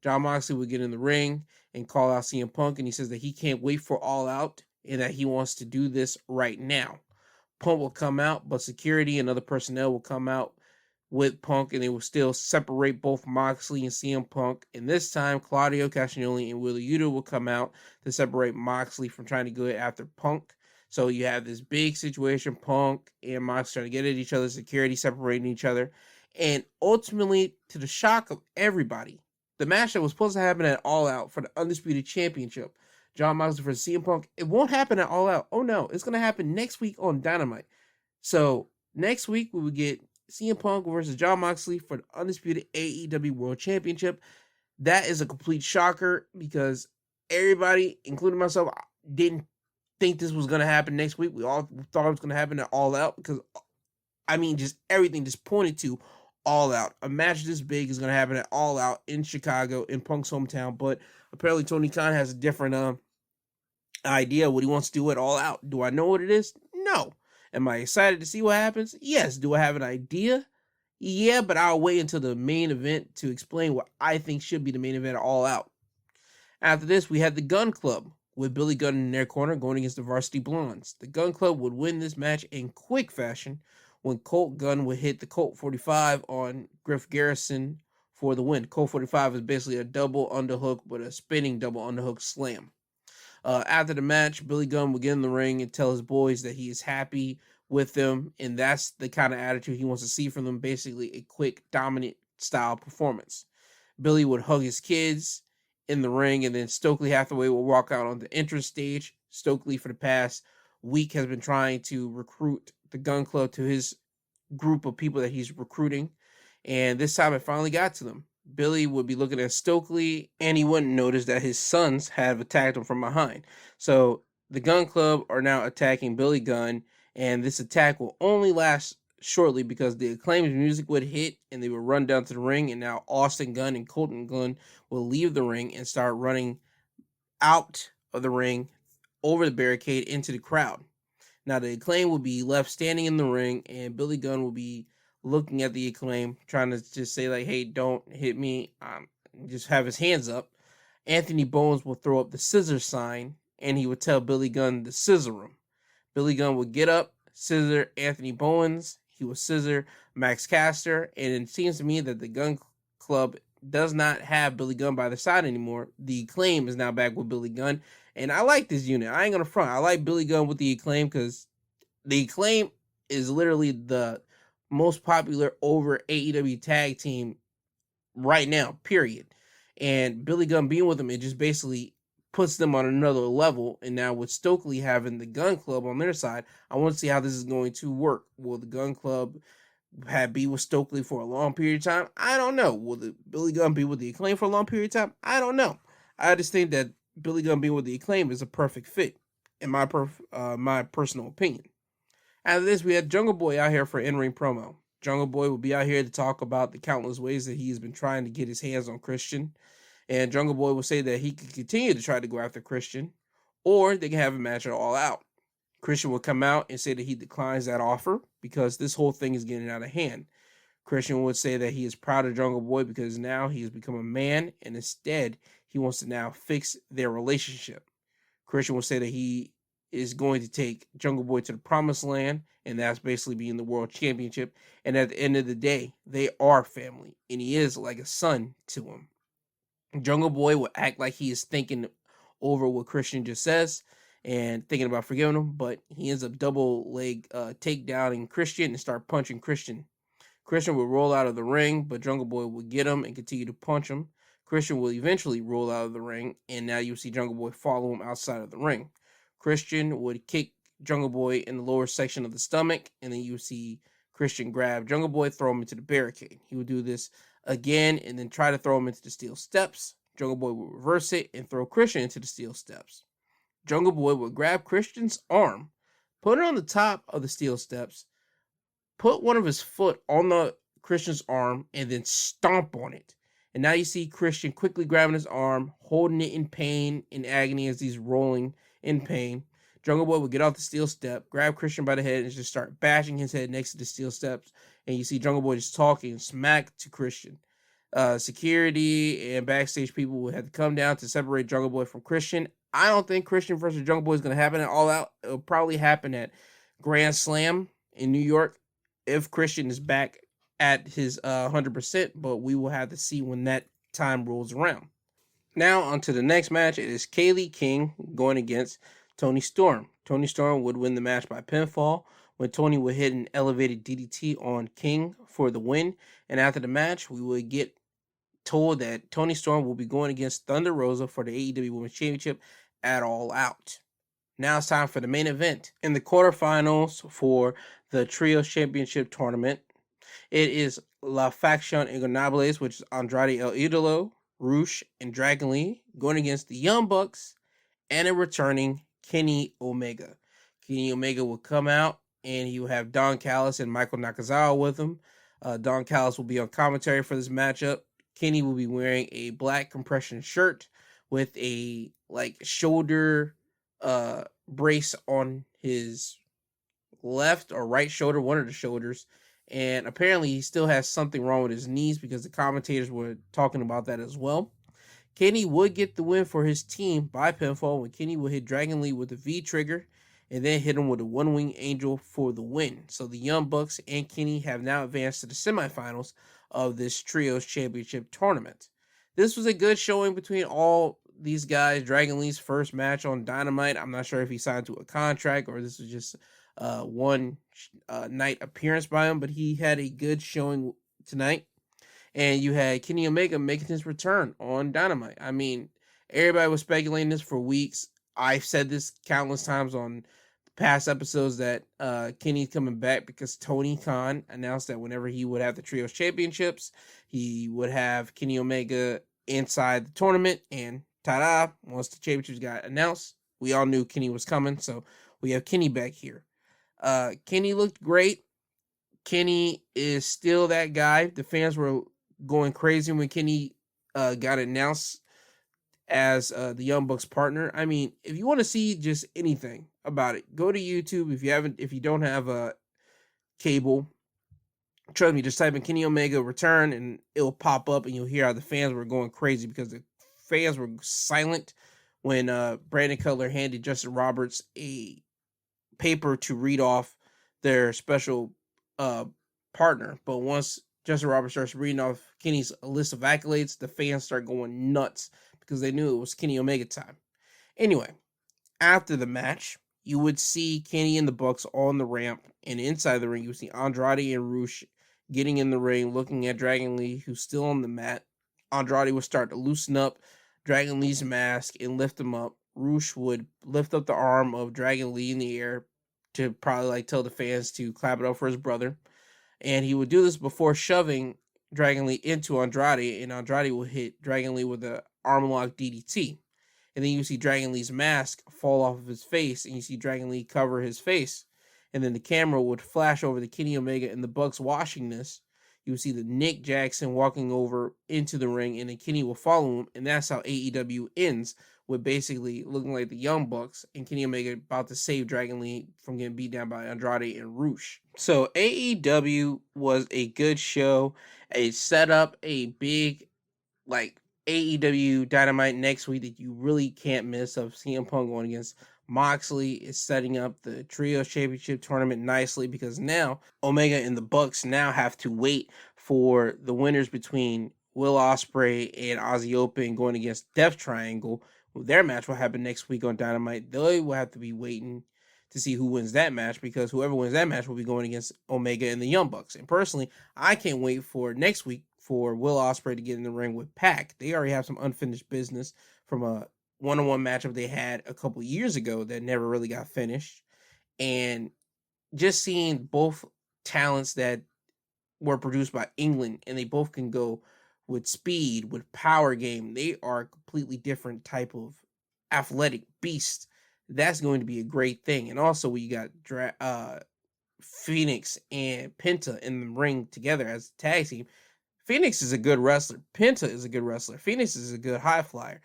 Jon Moxley would get in the ring and call out CM Punk, and he says that he can't wait for All Out and that he wants to do this right now. Punk will come out, but security and other personnel will come out with Punk, and they will still separate both Moxley and CM Punk. And this time, Claudio Castagnoli and Wheeler Yuta will come out to separate Moxley from trying to go after Punk. So you have this big situation, Punk and Moxley trying to get at each other, security separating each other. And ultimately, to the shock of everybody, the match that was supposed to happen at All Out for the Undisputed Championship, Jon Moxley versus CM Punk, it won't happen at All Out. Oh no, it's going to happen next week on Dynamite. So next week we will get CM Punk versus Jon Moxley for the Undisputed AEW World Championship. That is a complete shocker because everybody, including myself, didn't think this was going to happen next week. We all thought it was going to happen at All Out because, I mean, just everything just pointed to All Out. A match this big is going to happen at All Out in Chicago, in Punk's hometown, but apparently Tony Khan has a different idea what he wants to do at All Out. Do I know what it is? No. Am I excited to see what happens? Yes. Do I have an idea? Yeah, but I'll wait until the main event to explain what I think should be the main event at All Out. After this, we had the Gun Club with Billy Gunn in their corner going against the Varsity Blondes. The Gun Club would win this match in quick fashion when Colt Gunn would hit the Colt 45 on Griff Garrison for the win. Colt 45 is basically a double underhook with a spinning double underhook slam. After the match, Billy Gunn would get in the ring and tell his boys that he is happy with them, and that's the kind of attitude he wants to see from them. Basically, a quick, dominant style performance. Billy would hug his kids in the ring, and then Stokely Hathaway will walk out on the entrance stage. Stokely, for the past week, has been trying to recruit the Gun Club to his group of people that he's recruiting, and this time it finally got to them. Billy would be looking at Stokely, and he wouldn't notice that his sons have attacked him from behind. So the Gun Club are now attacking Billy Gunn, and this attack will only last shortly because the Acclaim's music would hit and they would run down to the ring, and now Austin Gunn and Colton Gunn will leave the ring and start running out of the ring over the barricade into the crowd. Now the Acclaim will be left standing in the ring, and Billy Gunn will be looking at the Acclaim, trying to just say like, hey, don't hit me, just have his hands up. Anthony Bowens will throw up the scissor sign, and he would tell Billy Gunn to scissor him. Billy Gunn would get up, scissor Anthony Bowens, he will scissor Max Caster, and it seems to me that the Gun Club does not have Billy Gunn by their side anymore. The Acclaim is now back with Billy Gunn, and I like this unit. I ain't gonna front. I like Billy Gunn with the Acclaim because the Acclaim is literally the most popular over AEW tag team right now, period. And Billy Gunn being with them, it just basically puts them on another level. And now with Stokely having the Gun Club on their side, I want to see how this is going to work. Will the Gun Club be with Stokely for a long period of time? I don't know. Will the Billy Gunn be with the Acclaim for a long period of time? I don't know. I just think that Billy Gunn being with the Acclaim is a perfect fit, in my personal opinion. After this, we had Jungle Boy out here for in-ring promo. Jungle Boy will be out here to talk about the countless ways that he has been trying to get his hands on Christian. And Jungle Boy will say that he can continue to try to go after Christian, or they can have a match at All Out. Christian will come out and say that he declines that offer because this whole thing is getting out of hand. Christian would say that he is proud of Jungle Boy because now he has become a man, and instead he wants to now fix their relationship. Christian will say that he is going to take Jungle Boy to the promised land, and that's basically being the world championship. And at the end of the day, they are family, and he is like a son to him. Jungle Boy will act like he is thinking over what Christian just says and thinking about forgiving him, but he ends up double leg takedowning Christian and start punching Christian. Christian will roll out of the ring, but Jungle Boy will get him and continue to punch him. Christian will eventually roll out of the ring, and now you'll see Jungle Boy follow him outside of the ring. Christian would kick Jungle Boy in the lower section of the stomach, and then you see Christian grab Jungle Boy, throw him into the barricade. He would do this again, and then try to throw him into the steel steps. Jungle Boy will reverse it and throw Christian into the steel steps. Jungle Boy would grab Christian's arm, put it on the top of the steel steps, put one of his foot on the Christian's arm, and then stomp on it. And now you see Christian quickly grabbing his arm, holding it in pain, in agony as he's rolling in pain. Jungle Boy would get off the steel step, grab Christian by the head, and just start bashing his head next to the steel steps. And you see Jungle Boy just talking smack to Christian. Security and backstage people would have to come down to separate Jungle Boy from Christian. I don't think Christian versus Jungle Boy is going to happen at All Out. It'll probably happen at Grand Slam in New York if Christian is back at his 100%, but we will have to see when that time rolls around. Now, on to the next match. It is Kaylee King going against Toni Storm. Toni Storm would win the match by pinfall when Toni would hit an elevated DDT on King for the win. And after the match, we would get told that Toni Storm will be going against Thunder Rosa for the AEW Women's Championship at All Out. Now it's time for the main event. In the quarterfinals for the Trios Championship Tournament, it is La Facción Ingobernables, which is Andrade El Idolo, Rush, and Dragon Lee, going against the Young Bucks and a returning Kenny Omega. Kenny Omega will come out, and he will have Don Callis and Michael Nakazawa with him. Don Callis will be on commentary for this matchup. Kenny will be wearing a black compression shirt with a shoulder brace on his left or right shoulder, one of the shoulders. And apparently he still has something wrong with his knees because the commentators were talking about that as well. Kenny would get the win for his team by pinfall when Kenny would hit Dragon Lee with the V trigger and then hit him with a one-wing angel for the win. So the Young Bucks and Kenny have now advanced to the semifinals of this Trios Championship Tournament. This was a good showing between all these guys. Dragon Lee's first match on Dynamite. I'm not sure if he signed to a contract or this was just one night appearance by him, but he had a good showing tonight. And you had Kenny Omega making his return on Dynamite. I mean, everybody was speculating this for weeks. I've said this countless times on past episodes that Kenny's coming back because Tony Khan announced that whenever he would have the Trios Championships, he would have Kenny Omega inside the tournament. And ta-da, once the championships got announced, we all knew Kenny was coming. So we have Kenny back here. Kenny looked great. Kenny is still that guy. The fans were going crazy when Kenny got announced as the Young Bucks partner. I mean, if you want to see just anything about it, go to YouTube. If you don't have a cable, trust me, just type in Kenny Omega return and it'll pop up and you'll hear how the fans were going crazy because the fans were silent when Brandon Cutler handed Justin Roberts a paper to read off their special partner. But once Justin Roberts starts reading off Kenny's list of accolades, the fans start going nuts because they knew it was Kenny Omega time. Anyway, after the match, you would see Kenny and the Bucks on the ramp, and inside the ring, you would see Andrade and Rush getting in the ring, looking at Dragon Lee, who's still on the mat. Andrade would start to loosen up Dragon Lee's mask and lift him up. Rush would lift up the arm of Dragon Lee in the air to probably tell the fans to clap it up for his brother. And he would do this before shoving Dragon Lee into Andrade, and Andrade will hit Dragon Lee with an arm lock DDT. And then you see Dragon Lee's mask fall off of his face, and you see Dragon Lee cover his face. And then the camera would flash over the Kenny Omega and the Bucks watching this. You would see the Nick Jackson walking over into the ring, and then Kenny will follow him, and that's how AEW ends, with basically looking like the Young Bucks and Kenny Omega about to save Dragon Lee from getting beat down by Andrade and Rush. So AEW was a good show. It set up a big, AEW Dynamite next week that you really can't miss of CM Punk going against Moxley. Is setting up the Trios Championship tournament nicely because now Omega and the Bucks now have to wait for the winners between Will Ospreay and Ozzy Open going against Death Triangle. Their match will happen next week on Dynamite. They will have to be waiting to see who wins that match because whoever wins that match will be going against Omega and the Young Bucks. And personally, I can't wait for next week for Will Ospreay to get in the ring with Pac. They already have some unfinished business from a one-on-one matchup they had a couple years ago that never really got finished. And just seeing both talents that were produced by England, and they both can go with speed, with power game. They are a completely different type of athletic beast. That's going to be a great thing. And also we got Phoenix and Penta in the ring together as a tag team. Phoenix is a good wrestler. Penta is a good wrestler. Phoenix is a good high flyer.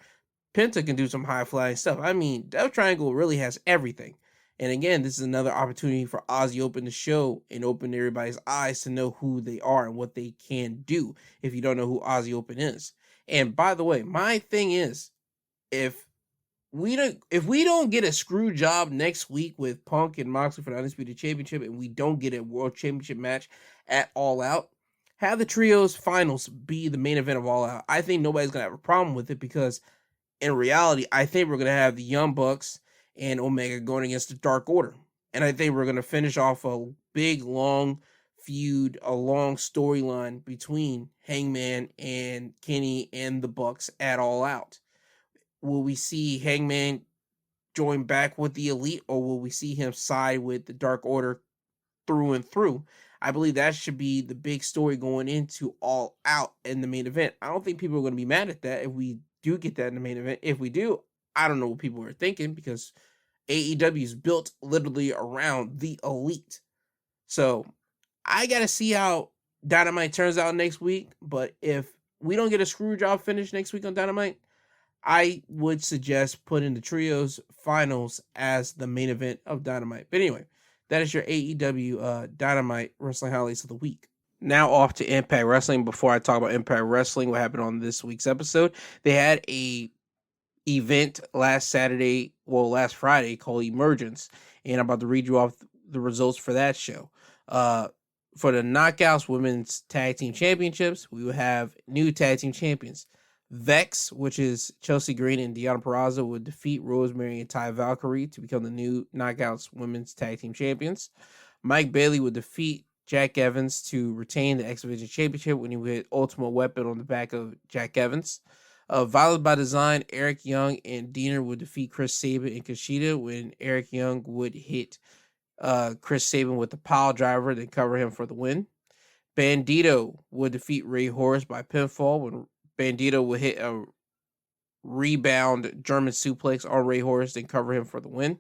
Penta can do some high flying stuff. I mean, Death Triangle really has everything. And again, this is another opportunity for Ozzy Open to show and open everybody's eyes to know who they are and what they can do if you don't know who Ozzy Open is. And by the way, my thing is, if we don't get a screw job next week with Punk and Moxley for the Undisputed Championship, and we don't get a World Championship match at All Out, have the Trios Finals be the main event of All Out. I think nobody's going to have a problem with it because in reality, I think we're going to have the Young Bucks and Omega going against the Dark Order. And I think we're going to finish off a big, long feud, a long storyline between Hangman and Kenny and the Bucks at All Out. Will we see Hangman join back with the Elite, or will we see him side with the Dark Order through and through? I believe that should be the big story going into All Out in the main event. I don't think people are going to be mad at that if we do get that in the main event. If we do, I don't know what people are thinking because AEW is built literally around the Elite. So I got to see how Dynamite turns out next week. But if we don't get a screw job finish next week on Dynamite, I would suggest putting the Trios Finals as the main event of Dynamite. But anyway, that is your AEW Dynamite Wrestling Highlights of the Week. Now off to Impact Wrestling. Before I talk about Impact Wrestling, what happened on this week's episode, they had a event last Friday called Emergence, and I'm about to read you off the results for that show. For the Knockouts Women's Tag Team Championships, we will have new tag team champions. Vex, which is Chelsea Green and Deonna Purrazzo, would defeat Rosemary and Ty Valkyrie to become the new Knockouts Women's Tag Team Champions. Mike Bailey would defeat Jack Evans to retain the X Division Championship when he would hit Ultimate Weapon on the back of Jack Evans. Violent by Design, Eric Young and Diener would defeat Chris Sabin and Kushida when Eric Young would hit Chris Sabin with the pile driver, then cover him for the win. Bandito would defeat Ray Horace by pinfall when Bandito would hit a rebound German suplex on Ray Horace, then cover him for the win.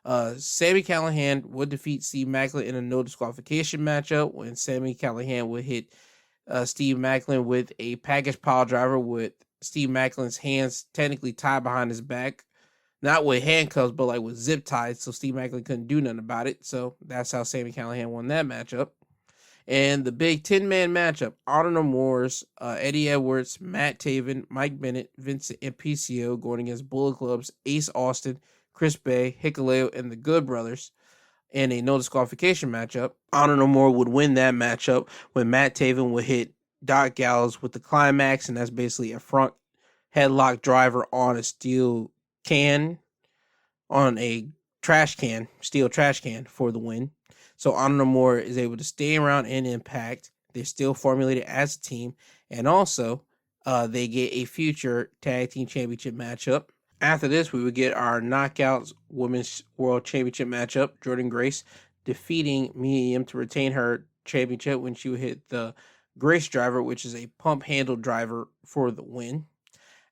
Sami Callihan would defeat Steve Maclin in a no disqualification matchup when Sami Callihan would hit Steve Maclin with a package pile driver with Steve Maclin's hands technically tied behind his back. Not with handcuffs, but like with zip ties, so Steve Maclin couldn't do nothing about it. So that's how Sami Callihan won that matchup. And the big 10-man matchup, Honor No More's Eddie Edwards, Matt Taven, Mike Bennett, Vincent, and PCO going against Bullet Club's Ace Austin, Chris Bay, Hikuleo, and the Good Brothers in a no disqualification matchup. Honor No More would win that matchup when Matt Taven would hit Doc Gallows with the climax, and that's basically a front headlock driver on a steel can, on a trash can, steel trash can for the win. So Honor No More is able to stay around in Impact. They're still formulated as a team, and also they get a future tag team championship matchup. After this, we would get our Knockouts Women's World Championship matchup. Jordan Grace defeating Mia Yim to retain her championship when she would hit the Grace driver, which is a pump handle driver, for the win.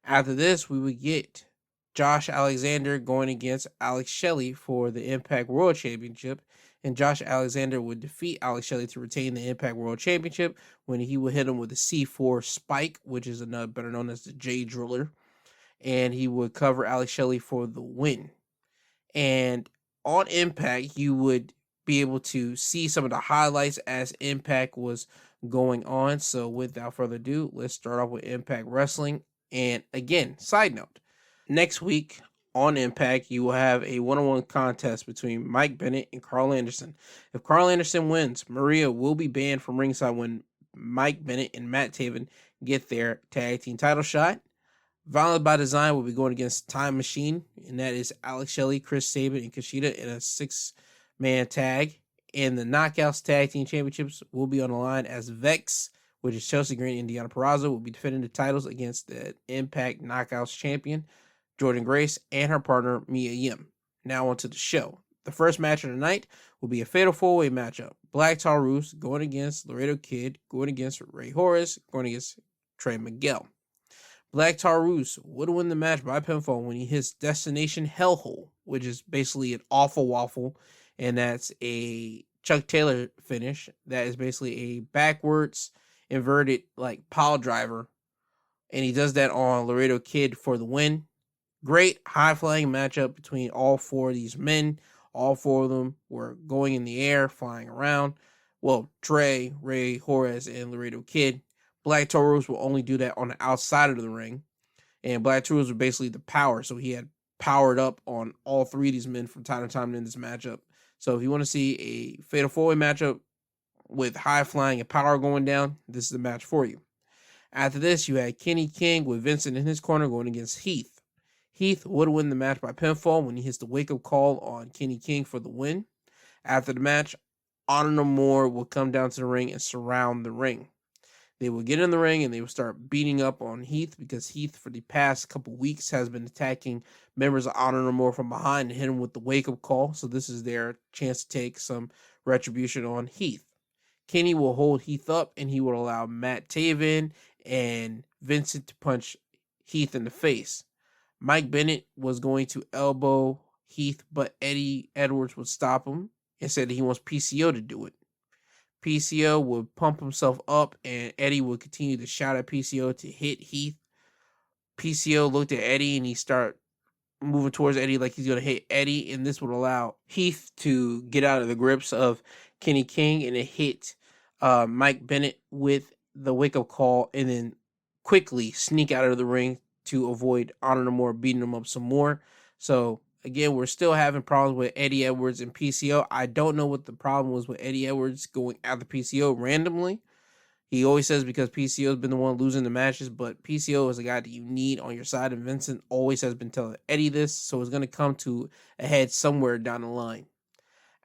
After this, we would get Josh Alexander going against Alex Shelley for the Impact World Championship. And Josh Alexander would defeat Alex Shelley to retain the Impact World Championship when he would hit him with a C4 spike, which is another better known as the J Driller. And he would cover Alex Shelley for the win. And on Impact, you would be able to see some of the highlights as Impact was going on. So without further ado, let's start off with Impact Wrestling. And again, side note, next week on Impact, you will have a one-on-one contest between Mike Bennett and Carl Anderson. If Carl Anderson wins, Maria will be banned from ringside when Mike Bennett and Matt Taven get their tag team title shot. Violent by Design will be going against Time Machine, and that is Alex Shelley, Chris Sabin, and Kushida in a 6-man tag. And the Knockouts Tag Team Championships will be on the line as Vex, which is Chelsea Green and Deonna Purrazzo, will be defending the titles against the Impact Knockouts champion, Jordan Grace, and her partner, Mia Yim. Now on to the show. The first match of the night will be a fatal 4-way matchup. Black Taurus going against Laredo Kid, going against Ray Horace, going against Trey Miguel. Black Taurus would win the match by pinfall when he hits Destination Hellhole, which is basically an awful waffle, and that's a Chuck Taylor finish. That is basically a backwards inverted like pile driver, and he does that on Laredo Kid for the win. Great high-flying matchup between all four of these men. All four of them were going in the air, flying around. Well, Trey, Ray, Horace, and Laredo Kid. Black Taurus will only do that on the outside of the ring. And Black Taurus were basically the power. So he had powered up on all three of these men from time to time in this matchup. So if you want to see a fatal 4-way matchup with high-flying and power going down, this is the match for you. After this, you had Kenny King with Vincent in his corner going against Heath. Heath would win the match by pinfall when he hits the wake-up call on Kenny King for the win. After the match, Honor No More will come down to the ring and surround the ring. They will get in the ring and they will start beating up on Heath because Heath, for the past couple weeks, has been attacking members of Honor No More from behind and hit him with the wake-up call. So this is their chance to take some retribution on Heath. Kenny will hold Heath up and he will allow Matt Taven and Vincent to punch Heath in the face. Mike Bennett was going to elbow Heath, but Eddie Edwards would stop him and said that he wants PCO to do it. PCO would pump himself up, and Eddie would continue to shout at PCO to hit Heath. PCO looked at Eddie, and he started moving towards Eddie like he's going to hit Eddie, and this would allow Heath to get out of the grips of Kenny King and hit Mike Bennett with the wake-up call, and then quickly sneak out of the ring to avoid Honor No More beating him up some more. So, again, we're still having problems with Eddie Edwards and PCO. I don't know what the problem was with Eddie Edwards going after PCO randomly. He always says because PCO has been the one losing the matches, but PCO is a guy that you need on your side, and Vincent always has been telling Eddie this, so it's going to come to a head somewhere down the line.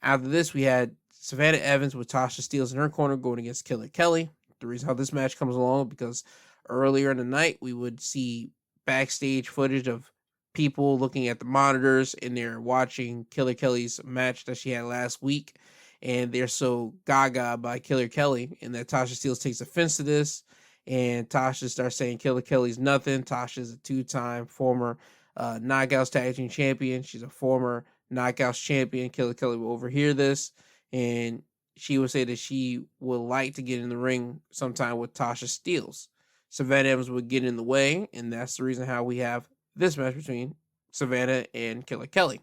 After this, we had Savannah Evans with Tasha Steelz in her corner going against Killer Kelly. The reason how this match comes along because earlier in the night we would see backstage footage of people looking at the monitors and they're watching Killer Kelly's match that she had last week, and they're so gaga by Killer Kelly and that Tasha Steelz takes offense to this, and Tasha starts saying Killer Kelly's nothing. Tasha's a 2-time former Knockouts Tag Team Champion. She's a former Knockouts Champion. Killer Kelly will overhear this, and she would say that she would like to get in the ring sometime with Tasha Steelz. Savannah Evans would get in the way, and that's the reason how we have this match between Savannah and Killer Kelly.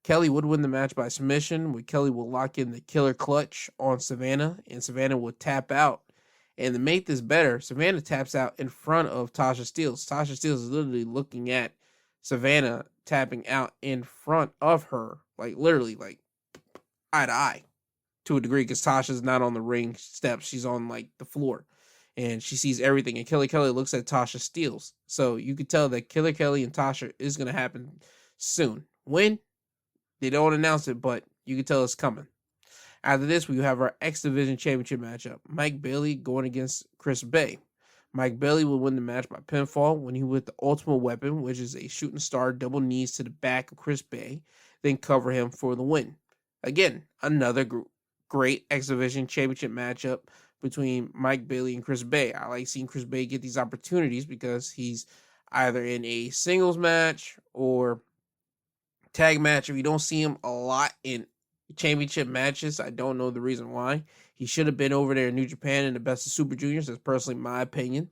Kelly would win the match by submission, where Kelly will lock in the killer clutch on Savannah, and Savannah will tap out. And to make this better, Savannah taps out in front of Tasha Steelz. Tasha Steelz is literally looking at Savannah tapping out in front of her, like literally, like eye to eye, to a degree, because Tasha's not on the ring steps; she's on like the floor, and she sees everything. And Killer Kelly looks at Tasha Steelz, so you could tell that Killer Kelly and Tasha is going to happen soon. When? They don't announce it, but you can tell it's coming. After this, we have our X Division Championship matchup. Mike Bailey going against Chris Bay. Mike Bailey will win the match by pinfall when he with the Ultimate Weapon, which is a shooting star double knees to the back of Chris Bay, then cover him for the win. Again, another great X Division Championship matchup between Mike Bailey and Chris Bay. I like seeing Chris Bay get these opportunities because he's either in a singles match or tag match. If you don't see him a lot in championship matches, I don't know the reason why. He should have been over there in New Japan in the Best of Super Juniors. That's personally my opinion.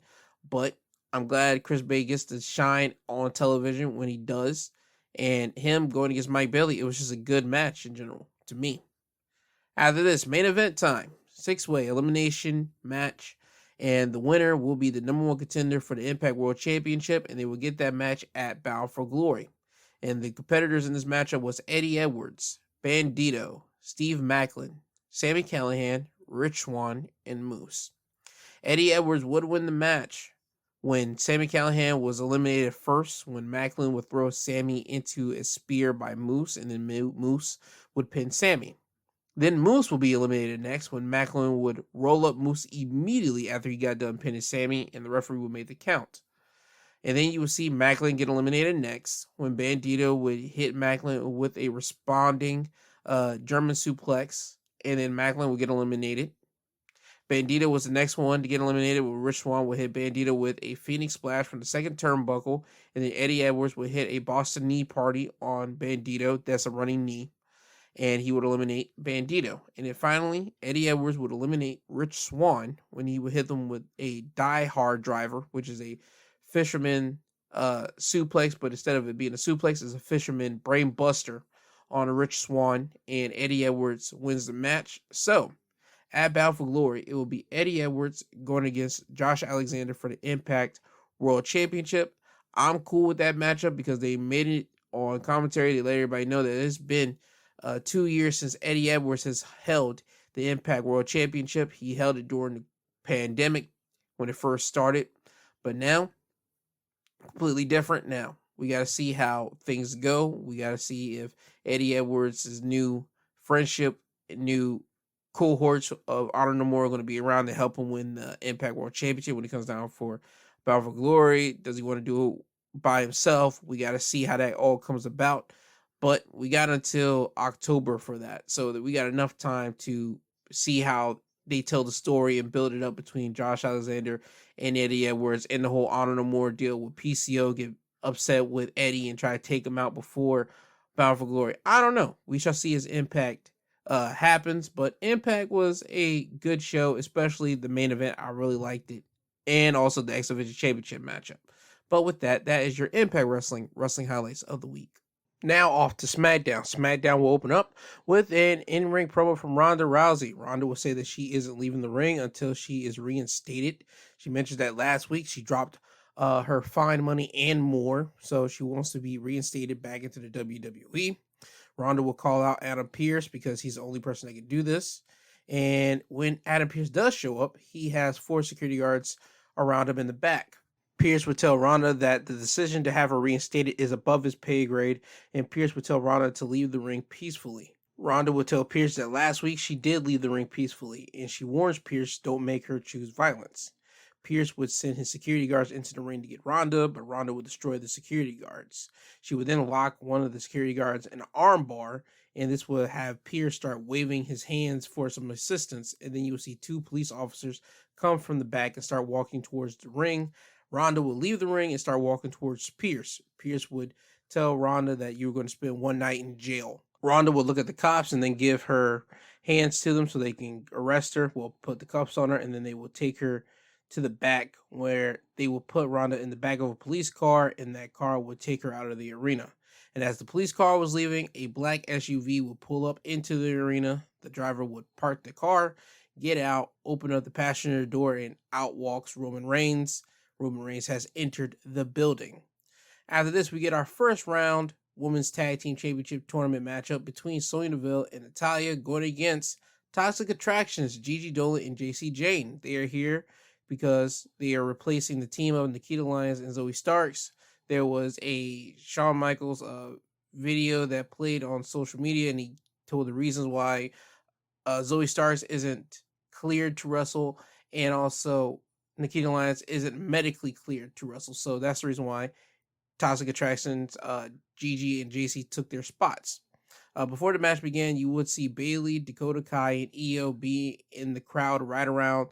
But I'm glad Chris Bay gets to shine on television when he does. And him going against Mike Bailey, it was just a good match in general to me. After this, main event time. 6-way elimination match. And the winner will be the number 1 contender for the Impact World Championship. And they will get that match at Bound for Glory. And the competitors in this matchup was Eddie Edwards, Bandito, Steve Maclin, Sami Callihan, Rich Swann, and Moose. Eddie Edwards would win the match when Sami Callihan was eliminated first, when Maclin would throw Sami into a spear by Moose, and then Moose would pin Sami. Then Moose will be eliminated next, when Maclin would roll up Moose immediately after he got done pinning Sami, and the referee would make the count. And then you will see Maclin get eliminated next, when Bandito would hit Maclin with a responding German suplex, and then Maclin would get eliminated. Bandito was the next one to get eliminated, where Rich Swann would hit Bandito with a Phoenix Splash from the second turnbuckle, and then Eddie Edwards would hit a Boston Knee Party on Bandito. That's a running knee, and he would eliminate Bandito. And then finally, Eddie Edwards would eliminate Rich Swann when he would hit them with a Die Hard Driver, which is a fisherman suplex, but instead of it being a suplex, it's a fisherman brain buster on a Rich Swann, and Eddie Edwards wins the match. So at Bound for Glory, it will be Eddie Edwards going against Josh Alexander for the Impact World Championship. I'm cool with that matchup because they made it on commentary. They let everybody know that it's been 2 years since Eddie Edwards has held the Impact World Championship. He held it during the pandemic when it first started, but now completely different. Now we got to see how things go. We got to see if Eddie Edwards' new friendship, new cohorts of Honor No More are going to be around to help him win the Impact World Championship when it comes down for Bound for Glory. Does he want to do it by himself? We got to see how that all comes about. But we got until October for that, so that we got enough time to see how they tell the story and build it up between Josh Alexander and Eddie Edwards, and the whole Honor No More deal with PCO get upset with Eddie and try to take him out before Bound for Glory. I don't know. We shall see as Impact happens, but Impact was a good show, especially the main event. I really liked it, and also the X Division Championship matchup. But with that, that is your Impact Wrestling highlights of the week. Now off to SmackDown. SmackDown will open up with an in-ring promo from Ronda Rousey. Ronda will say that she isn't leaving the ring until she is reinstated. She mentioned that last week she dropped her fine money and more, so she wants to be reinstated back into the WWE. Ronda will call out Adam Pearce because he's the only person that can do this. And when Adam Pearce does show up, he has 4 security guards around him in the back. Pearce would tell Ronda that the decision to have her reinstated is above his pay grade, and Pearce would tell Ronda to leave the ring peacefully. Ronda would tell Pierce that last week she did leave the ring peacefully, and she warns Pierce don't make her choose violence. Pierce would send his security guards into the ring to get Ronda, but Ronda would destroy the security guards. She would then lock one of the security guards in an armbar, and this would have Pierce start waving his hands for some assistance, and then you would see two police officers come from the back and start walking towards the ring. Ronda would leave the ring and start walking towards Pierce. Pierce would tell Ronda that you were going to spend one night in jail. Ronda would look at the cops and then give her hands to them so they can arrest her. We'll put the cuffs on her, and then they will take her to the back where they will put Ronda in the back of a police car, and that car would take her out of the arena. And as the police car was leaving, a black SUV would pull up into the arena. The driver would park the car, get out, open up the passenger door, and out walks Roman Reigns. Roman Reigns has entered the building. After this, we get our first round Women's Tag Team Championship Tournament matchup between Sonya Deville and Natalya going against Toxic Attractions, Gigi Dolan and JC Jane. They are here because they are replacing the team of Nikita Lyons and Zoe Starks. There was a Shawn Michaels video that played on social media, and he told the reasons why Zoe Starks isn't cleared to wrestle, and also Nikita Lyons isn't medically cleared to wrestle. So that's the reason why Toxic Attractions, Gigi and JC took their spots. Before the match began, you would see Bayley, Dakota Kai, and Io be in the crowd right around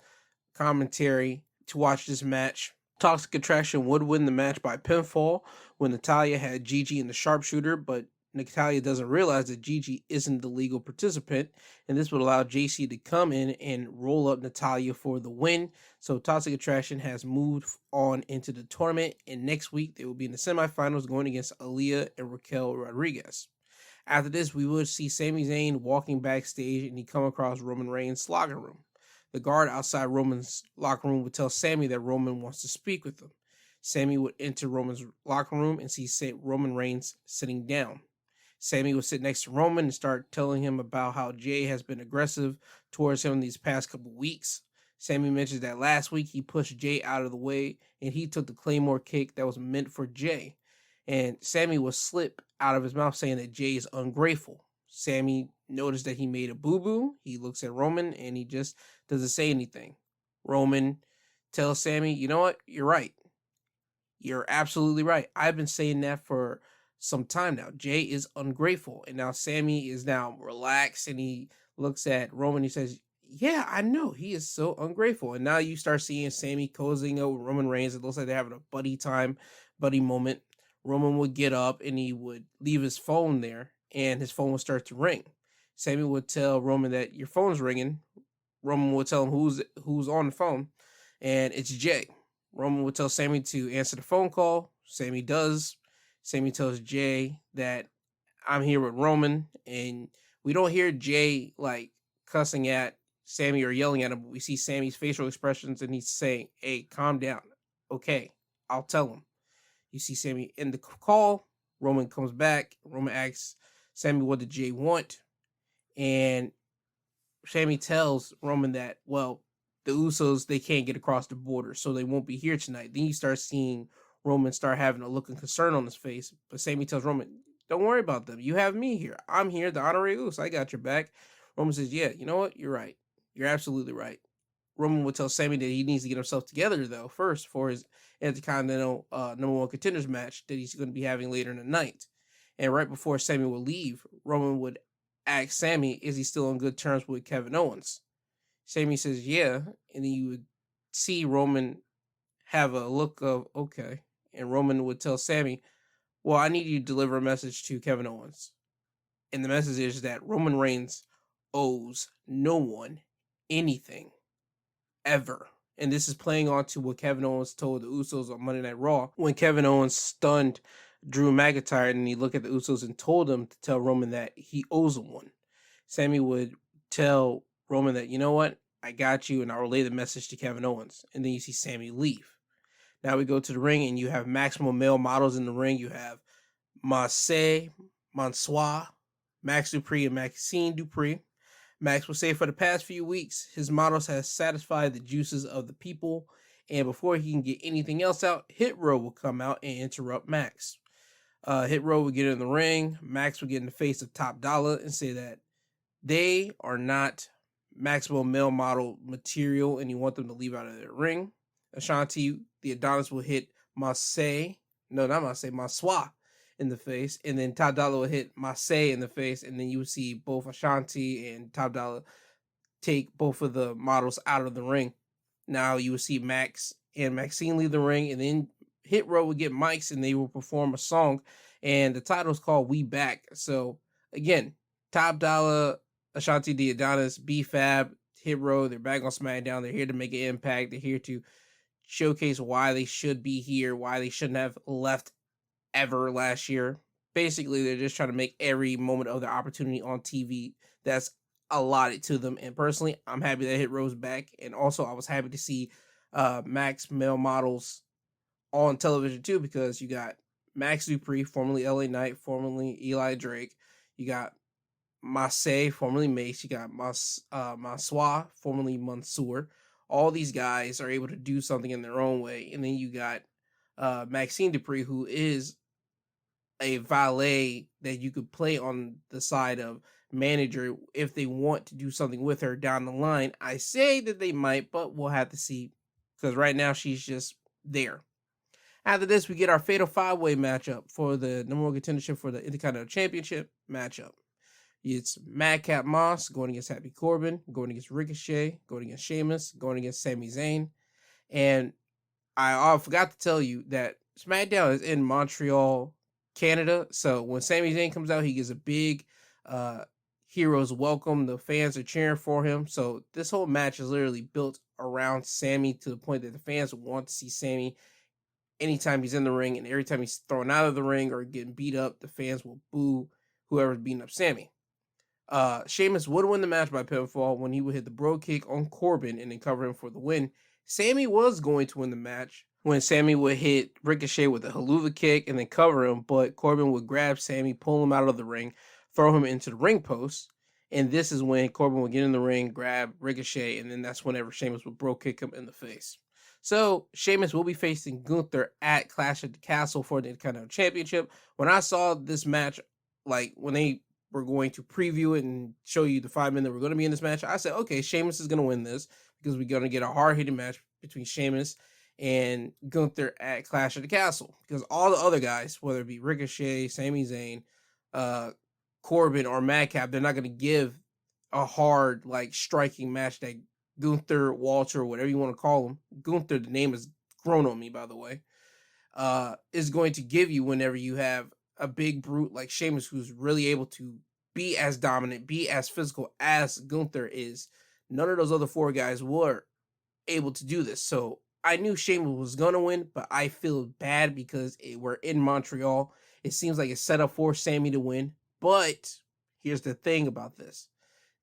commentary to watch this match. Toxic Attraction would win the match by pinfall when Natalya had Gigi in the sharpshooter, but Natalya doesn't realize that Gigi isn't the legal participant, and this would allow JC to come in and roll up Natalya for the win. So Toxic Attraction has moved on into the tournament, and next week they will be in the semifinals going against Aaliyah and Raquel Rodriguez. After this, we would see Sami Zayn walking backstage, and he come across Roman Reigns' locker room. The guard outside Roman's locker room would tell Sami that Roman wants to speak with him. Sami would enter Roman's locker room and see Roman Reigns sitting down. Sami would sit next to Roman and start telling him about how Jay has been aggressive towards him these past couple weeks. Sami mentions that last week he pushed Jay out of the way and he took the Claymore kick that was meant for Jay. And Sami would slip out of his mouth saying that Jay is ungrateful. Sami noticed that he made a boo-boo. He looks at Roman and he just doesn't say anything. Roman tells Sami, you know what? You're right. You're absolutely right. I've been saying that for some time now. Jay is ungrateful. And now Sami is now relaxed and he looks at Roman and he says, yeah, I know. He is so ungrateful. And now you start seeing Sami cozying up with Roman Reigns. It looks like they're having a buddy moment. Roman would get up and he would leave his phone there and his phone would start to ring. Sami would tell Roman that your phone's ringing. Roman would tell him who's on the phone, and it's Jay. Roman would tell Sami to answer the phone call. Sami does. Sami tells Jay that I'm here with Roman, and we don't hear Jay like cussing at Sami or yelling at him, but we see Sami's facial expressions and he's saying, hey, calm down. Okay, I'll tell him. You see Sami in the call. Roman comes back. Roman asks Sami, what did Jay want? And Sami tells Roman that, well, the Usos, they can't get across the border, so they won't be here tonight. Then you start seeing Roman start having a look of concern on his face. But Sami tells Roman, don't worry about them. You have me here. I'm here, the honorary Uso. I got your back. Roman says, yeah, you know what? You're right. You're absolutely right. Roman would tell Sami that he needs to get himself together, though, first for his Intercontinental number one contenders match that he's going to be having later in the night. And right before Sami would leave, Roman would ask Sami, is he still on good terms with Kevin Owens? Sami says, yeah. And then you would see Roman have a look of, okay. And Roman would tell Sami, well, I need you to deliver a message to Kevin Owens. And the message is that Roman Reigns owes no one anything. Ever. And this is playing on to what Kevin Owens told the Usos on Monday Night Raw when Kevin Owens stunned Drew McIntyre and he looked at the Usos and told them to tell Roman that he owes him one. Sami would tell Roman that, you know what, I got you and I'll relay the message to Kevin Owens. And then you see Sami leave. Now we go to the ring and you have maximum male models in the ring. You have Marseille, Mansois, Max Dupree, and Maxine Dupree. Max will say for the past few weeks, his models has satisfied the juices of the people, and before he can get anything else out, Hit Row will come out and interrupt Max. Hit Row will get in the ring. Max will get in the face of Top Dollar and say that they are not maximum male model material and you want them to leave out of their ring. Ashanti, the Adonis, will hit Masai in the face, and then Top Dollar will hit Masai in the face, and then you would see both Ashanti and Top Dollar take both of the models out of the ring. Now you will see Max and Maxine leave the ring, and then Hit Row will get mics and they will perform a song, and the title is called We Back. So again, Top Dollar, Ashanti, the Adonis, B-Fab, Hit Row, they're back on SmackDown. They're here to make an impact. They're here to showcase why they should be here, why they shouldn't have left ever last year. Basically, they're just trying to make every moment of their opportunity on TV that's allotted to them. And personally, I'm happy that Hit Row's back. And also, I was happy to see Max male models on television too, because you got Max Dupree, formerly LA Knight, formerly Eli Drake. You got Masai, formerly Mace. You got Maswa, formerly Mansoor. All these guys are able to do something in their own way. And then you got Maxine Dupree, who is a valet that you could play on the side of manager if they want to do something with her down the line. I say that they might, but we'll have to see, because right now she's just there. After this, we get our Fatal 5-Way matchup for the number one contendership for the Intercontinental Championship matchup. It's Madcap Moss going against Happy Corbin, going against Ricochet, going against Sheamus, going against Sami Zayn. And I forgot to tell you that SmackDown is in Montreal, Canada. So when Sami Zayn comes out, he gives a big hero's welcome. The fans are cheering for him. So this whole match is literally built around Sami to the point that the fans want to see Sami anytime he's in the ring. And every time he's thrown out of the ring or getting beat up, the fans will boo whoever's beating up Sami. Sheamus would win the match by pinfall when he would hit the bro kick on Corbin and then cover him for the win. Sami was going to win the match when Sami would hit Ricochet with a haluva kick and then cover him, but Corbin would grab Sami, pull him out of the ring, throw him into the ring post, and this is when Corbin would get in the ring, grab Ricochet, and then that's whenever Sheamus would bro kick him in the face. So Sheamus will be facing Gunther at Clash at the Castle for the Intercontinental Championship. When I saw this match, like when they were going to preview it and show you the 5 men that were going to be in this match, I said, okay, Sheamus is going to win this because we're going to get a hard-hitting match between Sheamus and Gunther at Clash of the Castle. Because all the other guys, whether it be Ricochet, Sami Zayn, Corbin, or Madcap, they're not going to give a hard, like, striking match that Gunther, Walter, whatever you want to call him. Gunther, the name has grown on me, by the way, is going to give you whenever you have a big brute like Sheamus who's really able to be as dominant, be as physical as Gunther is. None of those other 4 guys were able to do this. So I knew Sheamus was going to win, but I feel bad because we're in Montreal. It seems like it's set up for Sami to win. But here's the thing about this.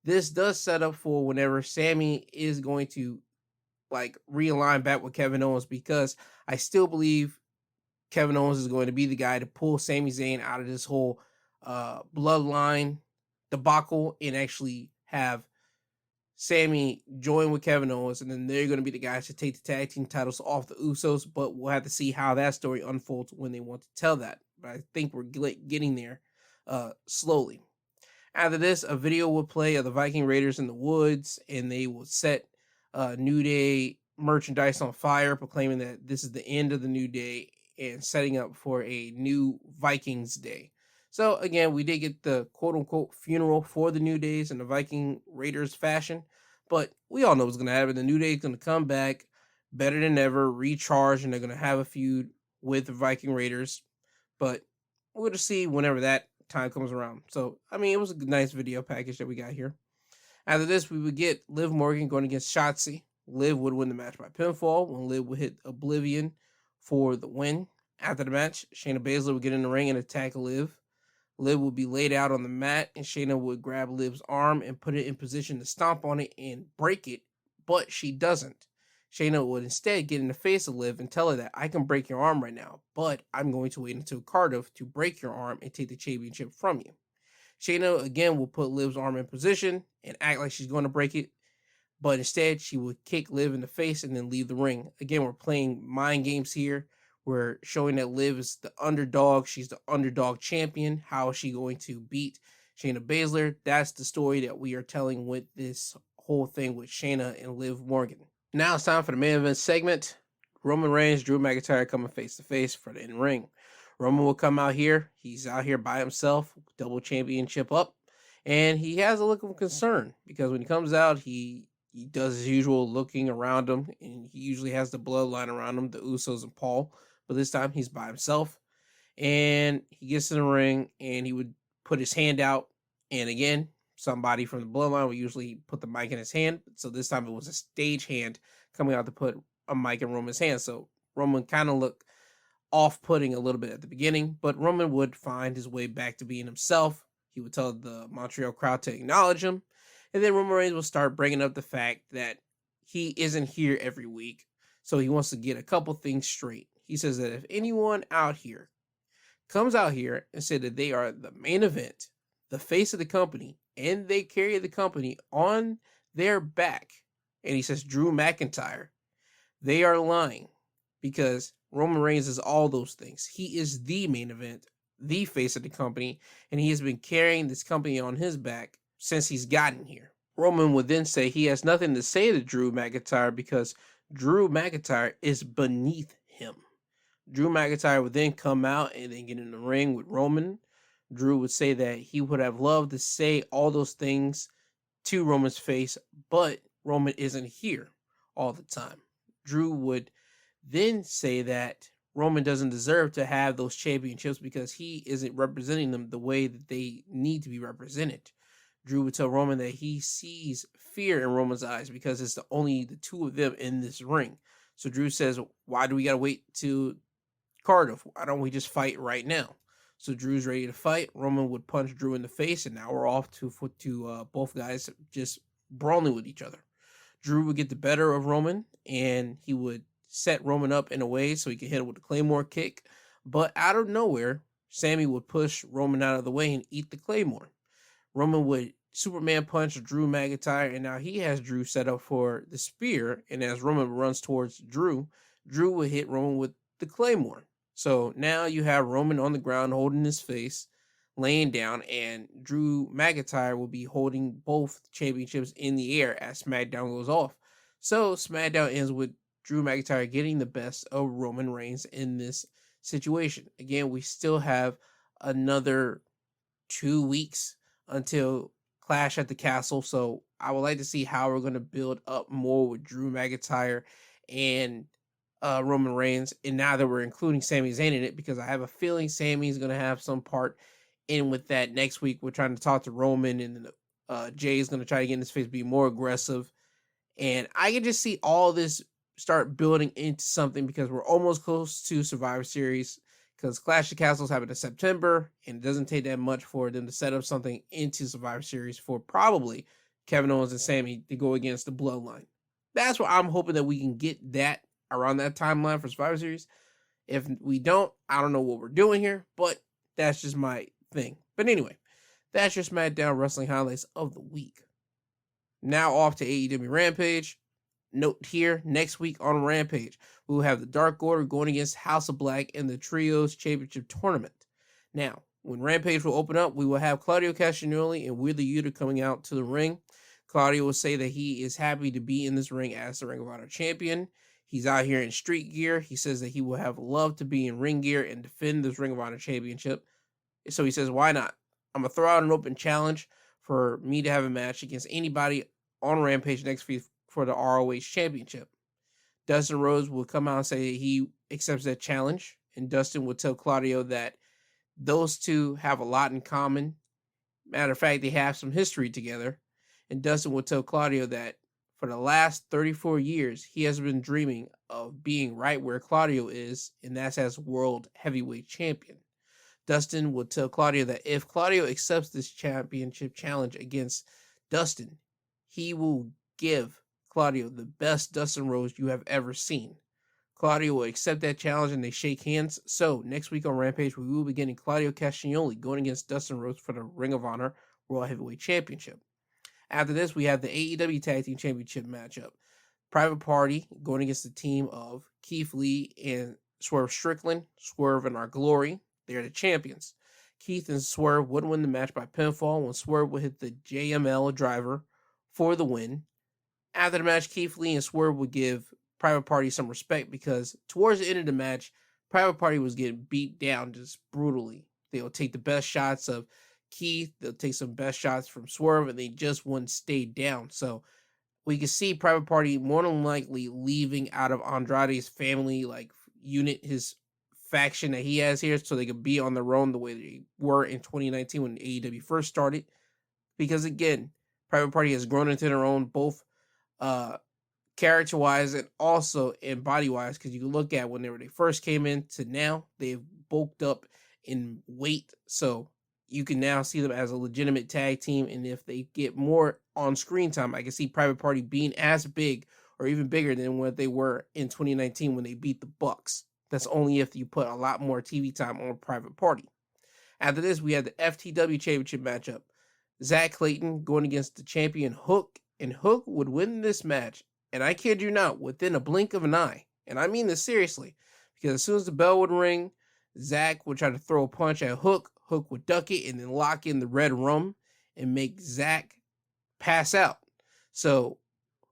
This does set up for whenever Sami is going to like realign back with Kevin Owens, because I still believe Kevin Owens is going to be the guy to pull Sami Zayn out of this whole bloodline debacle and actually have Sami join with Kevin Owens, and then they're going to be the guys to take the tag team titles off the Usos, but we'll have to see how that story unfolds when they want to tell that. But I think we're getting there slowly. After this, a video will play of the Viking Raiders in the woods, and they will set New Day merchandise on fire, proclaiming that this is the end of the New Day and setting up for a new Vikings Day. So again, we did get the quote-unquote funeral for the New Days in the Viking Raiders fashion, but we all know what's going to happen. The New Day is going to come back better than ever, recharge, and they're going to have a feud with the Viking Raiders, but we'll just see whenever that time comes around. So, I mean, it was a nice video package that we got here. After this, we would get Liv Morgan going against Shotzi. Liv would win the match by pinfall when Liv would hit Oblivion for the win. After the match, Shayna Baszler would get in the ring and attack Liv. Liv would be laid out on the mat, and Shayna would grab Liv's arm and put it in position to stomp on it and break it, but she doesn't. Shayna would instead get in the face of Liv and tell her that I can break your arm right now, but I'm going to wait until Cardiff to break your arm and take the championship from you. Shayna again will put Liv's arm in position and act like she's going to break it, but instead she would kick Liv in the face and then leave the ring. Again, we're playing mind games here. We're showing that Liv is the underdog. She's the underdog champion. How is she going to beat Shayna Baszler. That's the story that we are telling with this whole thing with Shayna and Liv Morgan. Now it's time for the main event segment. Roman Reigns, Drew McIntyre coming face to face for the in-ring. Roman will come out here. He's out here by himself, double championship up, and he has a look of concern because when he comes out, he does his usual looking around him, and he usually has the bloodline around him, the Usos and Paul, but this time he's by himself, and he gets in the ring, and he would put his hand out, and again, somebody from the bloodline would usually put the mic in his hand, so this time it was a stage hand coming out to put a mic in Roman's hand, so Roman kind of looked off-putting a little bit at the beginning, but Roman would find his way back to being himself. He would tell the Montreal crowd to acknowledge him, and then Roman Reigns will start bringing up the fact that he isn't here every week, so he wants to get a couple things straight. He says that if anyone out here comes out here and said that they are the main event, the face of the company, and they carry the company on their back, and he says Drew McIntyre, they are lying, because Roman Reigns is all those things. He is the main event, the face of the company, and he has been carrying this company on his back since he's gotten here. Roman would then say he has nothing to say to Drew McIntyre because Drew McIntyre is beneath him. Drew McIntyre would then come out and then get in the ring with Roman. Drew would say that he would have loved to say all those things to Roman's face, but Roman isn't here all the time. Drew would then say that Roman doesn't deserve to have those championships because he isn't representing them the way that they need to be represented. Drew would tell Roman that he sees fear in Roman's eyes because it's only the two of them in this ring. So Drew says, why do we got to wait to Cardiff? Why don't we just fight right now? So Drew's ready to fight. Roman would punch Drew in the face, and now we're off to both guys just brawling with each other. Drew would get the better of Roman, and he would set Roman up in a way so he could hit him with a Claymore kick. But out of nowhere, Sammy would push Roman out of the way and eat the Claymore. Roman would Superman punch Drew McIntyre, and now he has Drew set up for the spear. And as Roman runs towards Drew, Drew would hit Roman with the Claymore. So now you have Roman on the ground holding his face, laying down, and Drew McIntyre will be holding both championships in the air as SmackDown goes off. So SmackDown ends with Drew McIntyre getting the best of Roman Reigns in this situation. Again, we still have another 2 weeks until Clash at the Castle, so I would like to see how we're going to build up more with Drew McIntyre and Roman Reigns, and now that we're including Sami Zayn in it, because I have a feeling Sami's going to have some part in with that. Next week, we're trying to talk to Roman, and Jay's going to try to get in his face, be more aggressive, and I can just see all this start building into something because we're almost close to Survivor Series, because Clash of Castles happen in September, and it doesn't take that much for them to set up something into Survivor Series for probably Kevin Owens and Sami to go against the Bloodline. That's what I'm hoping that we can get that around that timeline for Survivor Series. If we don't, I don't know what we're doing here, but that's just my thing. But anyway, that's your SmackDown Wrestling highlights of the week. Now off to AEW Rampage. Note here, next week on Rampage, we will have the Dark Order going against House of Black in the Trios Championship Tournament. Now, when Rampage will open up, we will have Claudio Castagnoli and Wheeler Yuta coming out to the ring. Claudio will say that he is happy to be in this ring as the Ring of Honor champion. He's out here in street gear. He says that he will have loved to be in ring gear and defend this Ring of Honor championship. So he says, why not? I'm going to throw out an open challenge for me to have a match against anybody on Rampage next week for the ROH championship. Dustin Rhodes will come out and say he accepts that challenge, and Dustin will tell Claudio that those two have a lot in common. Matter of fact, they have some history together, and Dustin will tell Claudio that for the last 34 years, he has been dreaming of being right where Claudio is, and that's as world heavyweight champion. Dustin will tell Claudio that if Claudio accepts this championship challenge against Dustin, he will give Claudio the best Dustin Rhodes you have ever seen. Claudio will accept that challenge and they shake hands. So next week on Rampage, we will be getting Claudio Castagnoli going against Dustin Rhodes for the Ring of Honor World Heavyweight Championship. After this, we have the AEW Tag Team Championship matchup. Private Party going against the team of Keith Lee and Swerve Strickland. Swerve and Our Glory. They're the champions. Keith and Swerve would win the match by pinfall when Swerve would hit the JML driver for the win. After the match, Keith Lee and Swerve would give Private Party some respect because towards the end of the match, Private Party was getting beat down just brutally. They'll take the best shots of Keith, they'll take some best shots from Swerve, and they just wouldn't stay down. So we can see Private Party more than likely leaving out of Andrade's family unit, his faction that he has here, so they could be on their own the way they were in 2019 when AEW first started. Because again, Private Party has grown into their own, both character-wise and also in body-wise, because you can look at when they first came in to now, they've bulked up in weight, so you can now see them as a legitimate tag team, and if they get more on-screen time, I can see Private Party being as big or even bigger than what they were in 2019 when they beat the Bucks. That's only if you put a lot more TV time on Private Party. After this, we had the FTW Championship matchup. Zach Clayton going against the champion Hook, and Hook would win this match, and I kid you not, within a blink of an eye. And I mean this seriously, because as soon as the bell would ring, Zach would try to throw a punch at Hook. Hook would duck it and then lock in the red rum and make Zach pass out. So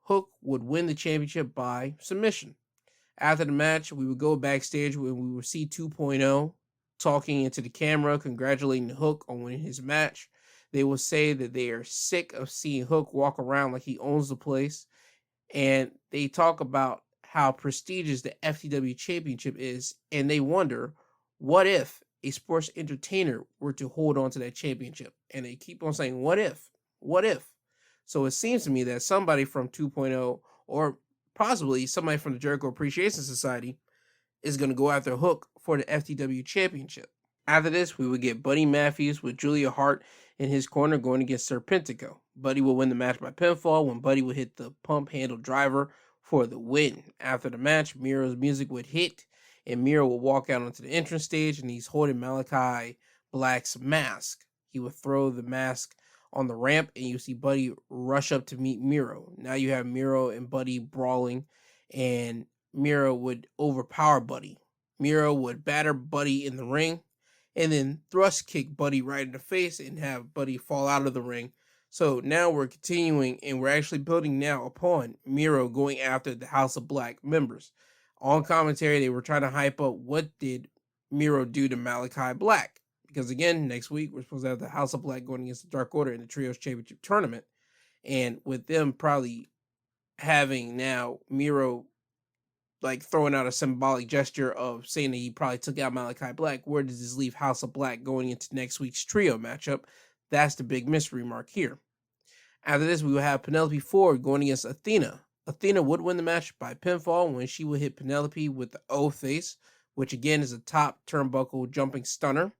Hook would win the championship by submission. After the match, we would go backstage when we would see 2.0 talking into the camera, congratulating Hook on winning his match. They will say that they are sick of seeing Hook walk around like he owns the place. And they talk about how prestigious the FTW Championship is. And they wonder, what if a sports entertainer were to hold on to that championship? And they keep on saying, what if? What if? So it seems to me that somebody from 2.0 or possibly somebody from the Jericho Appreciation Society is going to go after Hook for the FTW Championship. After this, we would get Buddy Matthews with Julia Hart in his corner going against Serpentico. Buddy will win the match by pinfall when Buddy would hit the pump handle driver for the win. After the match, Miro's music would hit, and Miro will walk out onto the entrance stage, and he's holding Malachi Black's mask. He would throw the mask on the ramp, and you see Buddy rush up to meet Miro. Now you have Miro and Buddy brawling, and Miro would overpower Buddy. Miro would batter Buddy in the ring, and then thrust kick Buddy right in the face and have Buddy fall out of the ring. So now we're continuing, and we're actually building now upon Miro going after the House of Black members. On commentary, they were trying to hype up what did Miro do to Malachi Black. Because again, next week, we're supposed to have the House of Black going against the Dark Order in the Trios Championship Tournament. And with them probably having now Miro throwing out a symbolic gesture of saying that he probably took out Malachi Black, where does this leave House of Black going into next week's trio matchup? That's the big mystery mark here. After this, we will have Penelope Ford going against Athena. Athena would win the match by pinfall when she would hit Penelope with the O face, which again is a top turnbuckle jumping stunner.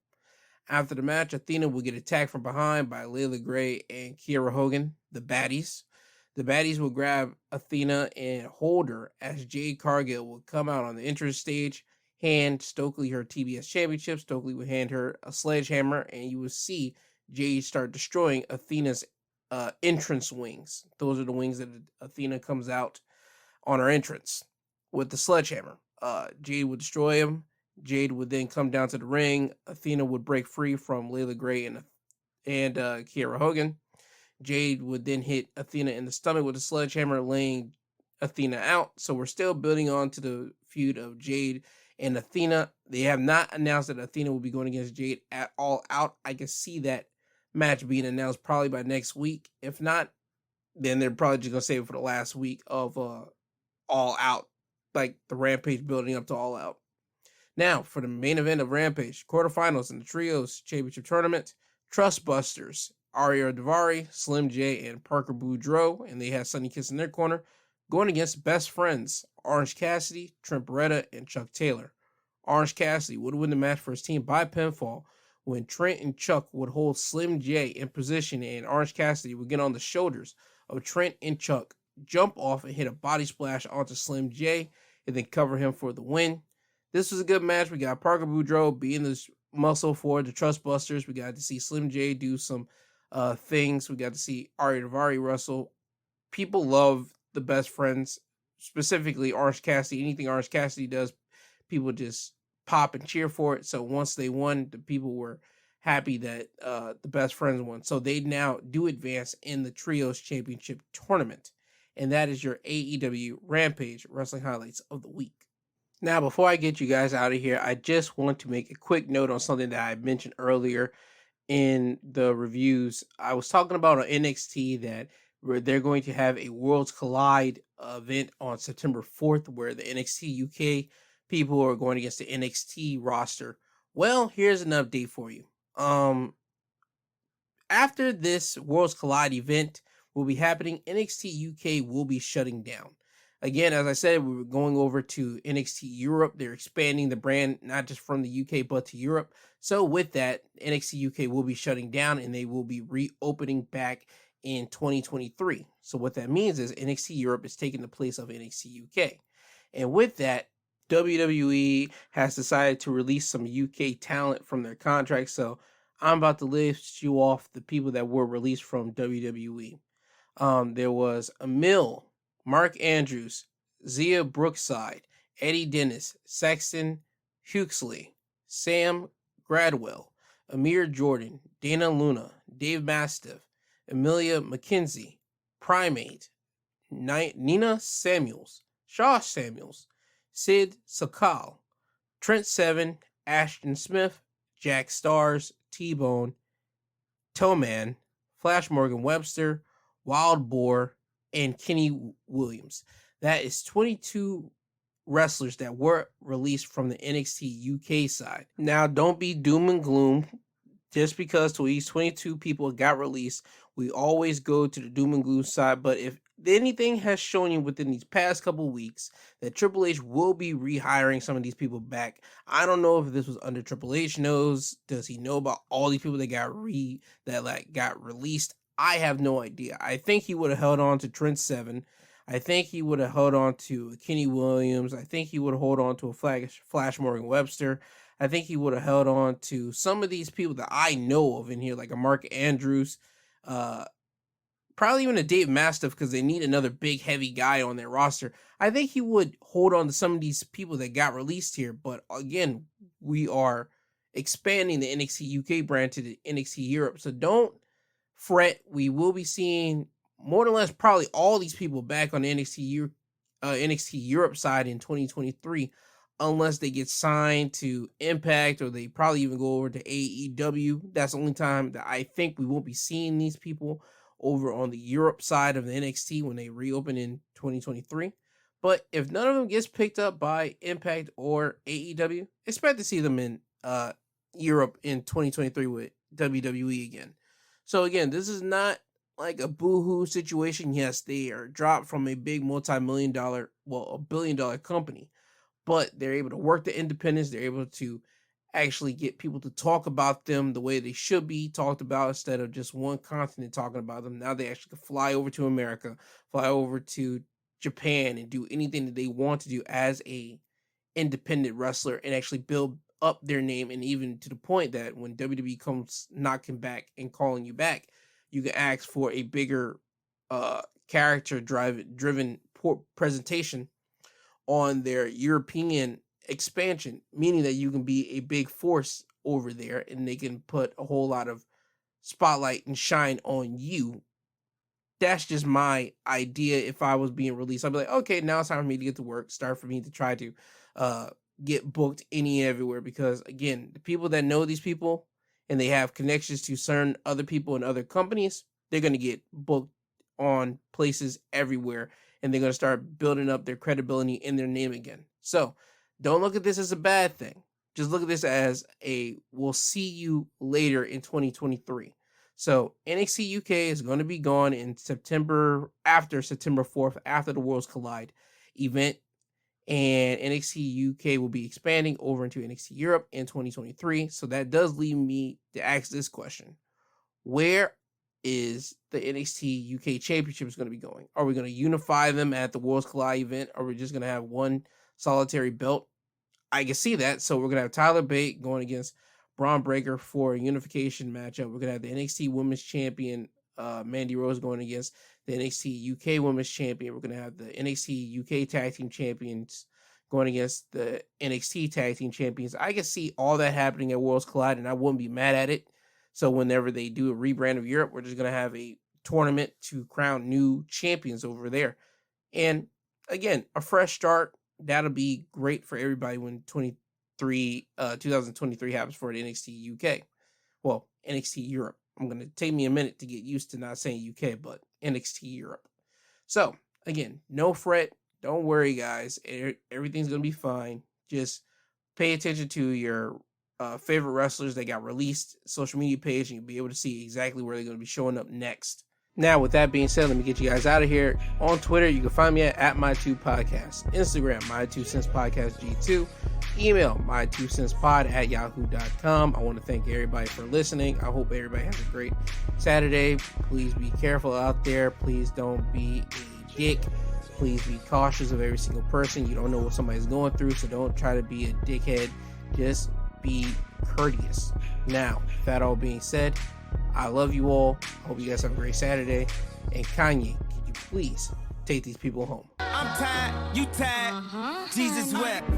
After the match, Athena would get attacked from behind by Layla Gray and Kiera Hogan, the baddies. The baddies will grab Athena and hold her as Jade Cargill will come out on the entrance stage, hand Stokely her TBS championship. Stokely would hand her a sledgehammer, and you will see Jade start destroying Athena's entrance wings. Those are the wings that Athena comes out on her entrance with the sledgehammer. Jade would destroy him. Jade would then come down to the ring. Athena would break free from Layla Gray and Kiera Hogan. Jade would then hit Athena in the stomach with a sledgehammer, laying Athena out. So we're still building on to the feud of Jade and Athena. They have not announced that Athena will be going against Jade at All Out. I can see that match being announced probably by next week. If not, then they're probably just going to save it for the last week of All Out, like the Rampage building up to All Out. Now, for the main event of Rampage, quarterfinals in the Trios Championship Tournament, Trustbusters, Aria Daivari, Slim J, and Parker Boudreaux, and they had Sonny Kiss in their corner, going against Best Friends, Orange Cassidy, Trent Beretta, and Chuck Taylor. Orange Cassidy would win the match for his team by pinfall when Trent and Chuck would hold Slim J in position, and Orange Cassidy would get on the shoulders of Trent and Chuck, jump off and hit a body splash onto Slim J, and then cover him for the win. This was a good match. We got Parker Boudreaux being this muscle for the Trustbusters. We got to see Slim J do some things. We got to see Aria Daivari wrestle. People love the Best Friends, specifically Orange Cassidy. Anything Orange Cassidy does, people just pop and cheer for it. So once they won, the people were happy that the best friends won. So they now do advance in the Trios Championship tournament. And that is your AEW Rampage Wrestling Highlights of the Week. Now, before I get you guys out of here, I just want to make a quick note on something that I mentioned earlier in the reviews. I was talking about on NXT that where they're going to have a Worlds Collide event on September 4th, where the NXT UK people are going against the NXT roster. Well, here's an update for you. After this Worlds Collide event will be happening, NXT UK will be shutting down. Again, as I said, we were going over to NXT Europe. They're expanding the brand, not just from the UK, but to Europe. So with that, NXT UK will be shutting down and they will be reopening back in 2023. So what that means is NXT Europe is taking the place of NXT UK. And with that, WWE has decided to release some UK talent from their contract. So I'm about to list you off the people that were released from WWE. There was Emil, Mark Andrews, Zia Brookside, Eddie Dennis, Sexton Huxley, Sam Gradwell, Amir Jordan, Dana Luna, Dave Mastiff, Amelia McKenzie, Primate, Nina Samuels, Shaw Samuels, Sid Sakal, Trent Seven, Ashton Smith, Jack Stars, T-Bone, Toeman, Flash Morgan Webster, Wild Boar, and Kenny Williams. That is 22 wrestlers that were released from the NXT UK side. Now, don't be doom and gloom. Just because these 22 people got released, we always go to the doom and gloom side. But if anything has shown you within these past couple weeks that Triple H will be rehiring some of these people back, I don't know if this was under Triple H nose. Does he know about all these people that got released? I have no idea. I think he would have held on to Trent Seven. I think he would have held on to Kenny Williams. I think he would have held on to a Flash Morgan Webster. I think he would have held on to some of these people that I know of in here, like a Mark Andrews, probably even a Dave Mastiff, because they need another big, heavy guy on their roster. I think he would hold on to some of these people that got released here. But again, we are expanding the NXT UK brand to the NXT Europe. So don't fret. We will be seeing more or less probably all these people back on the NXT Europe side in 2023, unless they get signed to Impact or they probably even go over to AEW. That's the only time that I think we won't be seeing these people over on the Europe side of the NXT when they reopen in 2023. But if none of them gets picked up by Impact or AEW, expect to see them in Europe in 2023 with WWE again. So again, this is not like a boohoo situation. Yes, they are dropped from a big $1 billion company, but they're able to work the independents. They're able to actually get people to talk about them the way they should be talked about, instead of just one continent talking about them. Now they actually can fly over to America, fly over to Japan, and do anything that they want to do as a independent wrestler and actually build up their name. And even to the point that when WWE comes knocking back and calling you back, you can ask for a bigger character driven presentation on their European expansion, meaning that you can be a big force over there and they can put a whole lot of spotlight and shine on you. That's just my idea. If I was being released, I'd be like, okay, now it's time for me to get to work, start for me to try to get booked any and everywhere. Because again, the people that know these people and they have connections to certain other people and other companies, they're going to get booked on places everywhere, and they're going to start building up their credibility in their name again. So don't look at this as a bad thing. Just look at this as we'll see you later in 2023. So NXT UK is going to be gone in September, after September 4th, after the Worlds Collide event. And NXT UK will be expanding over into NXT Europe in 2023. So that does lead me to ask this question. Where is the NXT UK Championship going to be going? Are we going to unify them at the Worlds Collide event? Or are we just going to have one solitary belt? I can see that. So we're going to have Tyler Bate going against Braun Breaker for a unification matchup. We're going to have the NXT Women's Champion, Mandy Rose, going against the NXT UK Women's Champion. We're going to have the NXT UK Tag Team Champions going against the NXT Tag Team Champions. I can see all that happening at Worlds Collide, and I wouldn't be mad at it. So whenever they do a rebrand of Europe, we're just going to have a tournament to crown new champions over there. And again, a fresh start. That'll be great for everybody when 2023 happens for the NXT UK. Well, NXT Europe. I'm going to take me a minute to get used to not saying UK, but NXT Europe. So again, no fret. Don't worry, guys. Everything's going to be fine. Just pay attention to your favorite wrestlers that got released social media page, and you'll be able to see exactly where they're going to be showing up next. Now, with that being said, let me get you guys out of here. On Twitter, you can find me at My2Podcast. Instagram, My2CentsPodcast G2. Email, My2CentsPod@yahoo.com. I want to thank everybody for listening. I hope everybody has a great Saturday. Please be careful out there. Please don't be a dick. Please be cautious of every single person. You don't know what somebody's going through, so don't try to be a dickhead. Just be courteous. Now, with that all being said, I love you all. Hope you guys have a great Saturday. And Kanye, could you please take these people home? I'm tired, you tired, Jesus wept.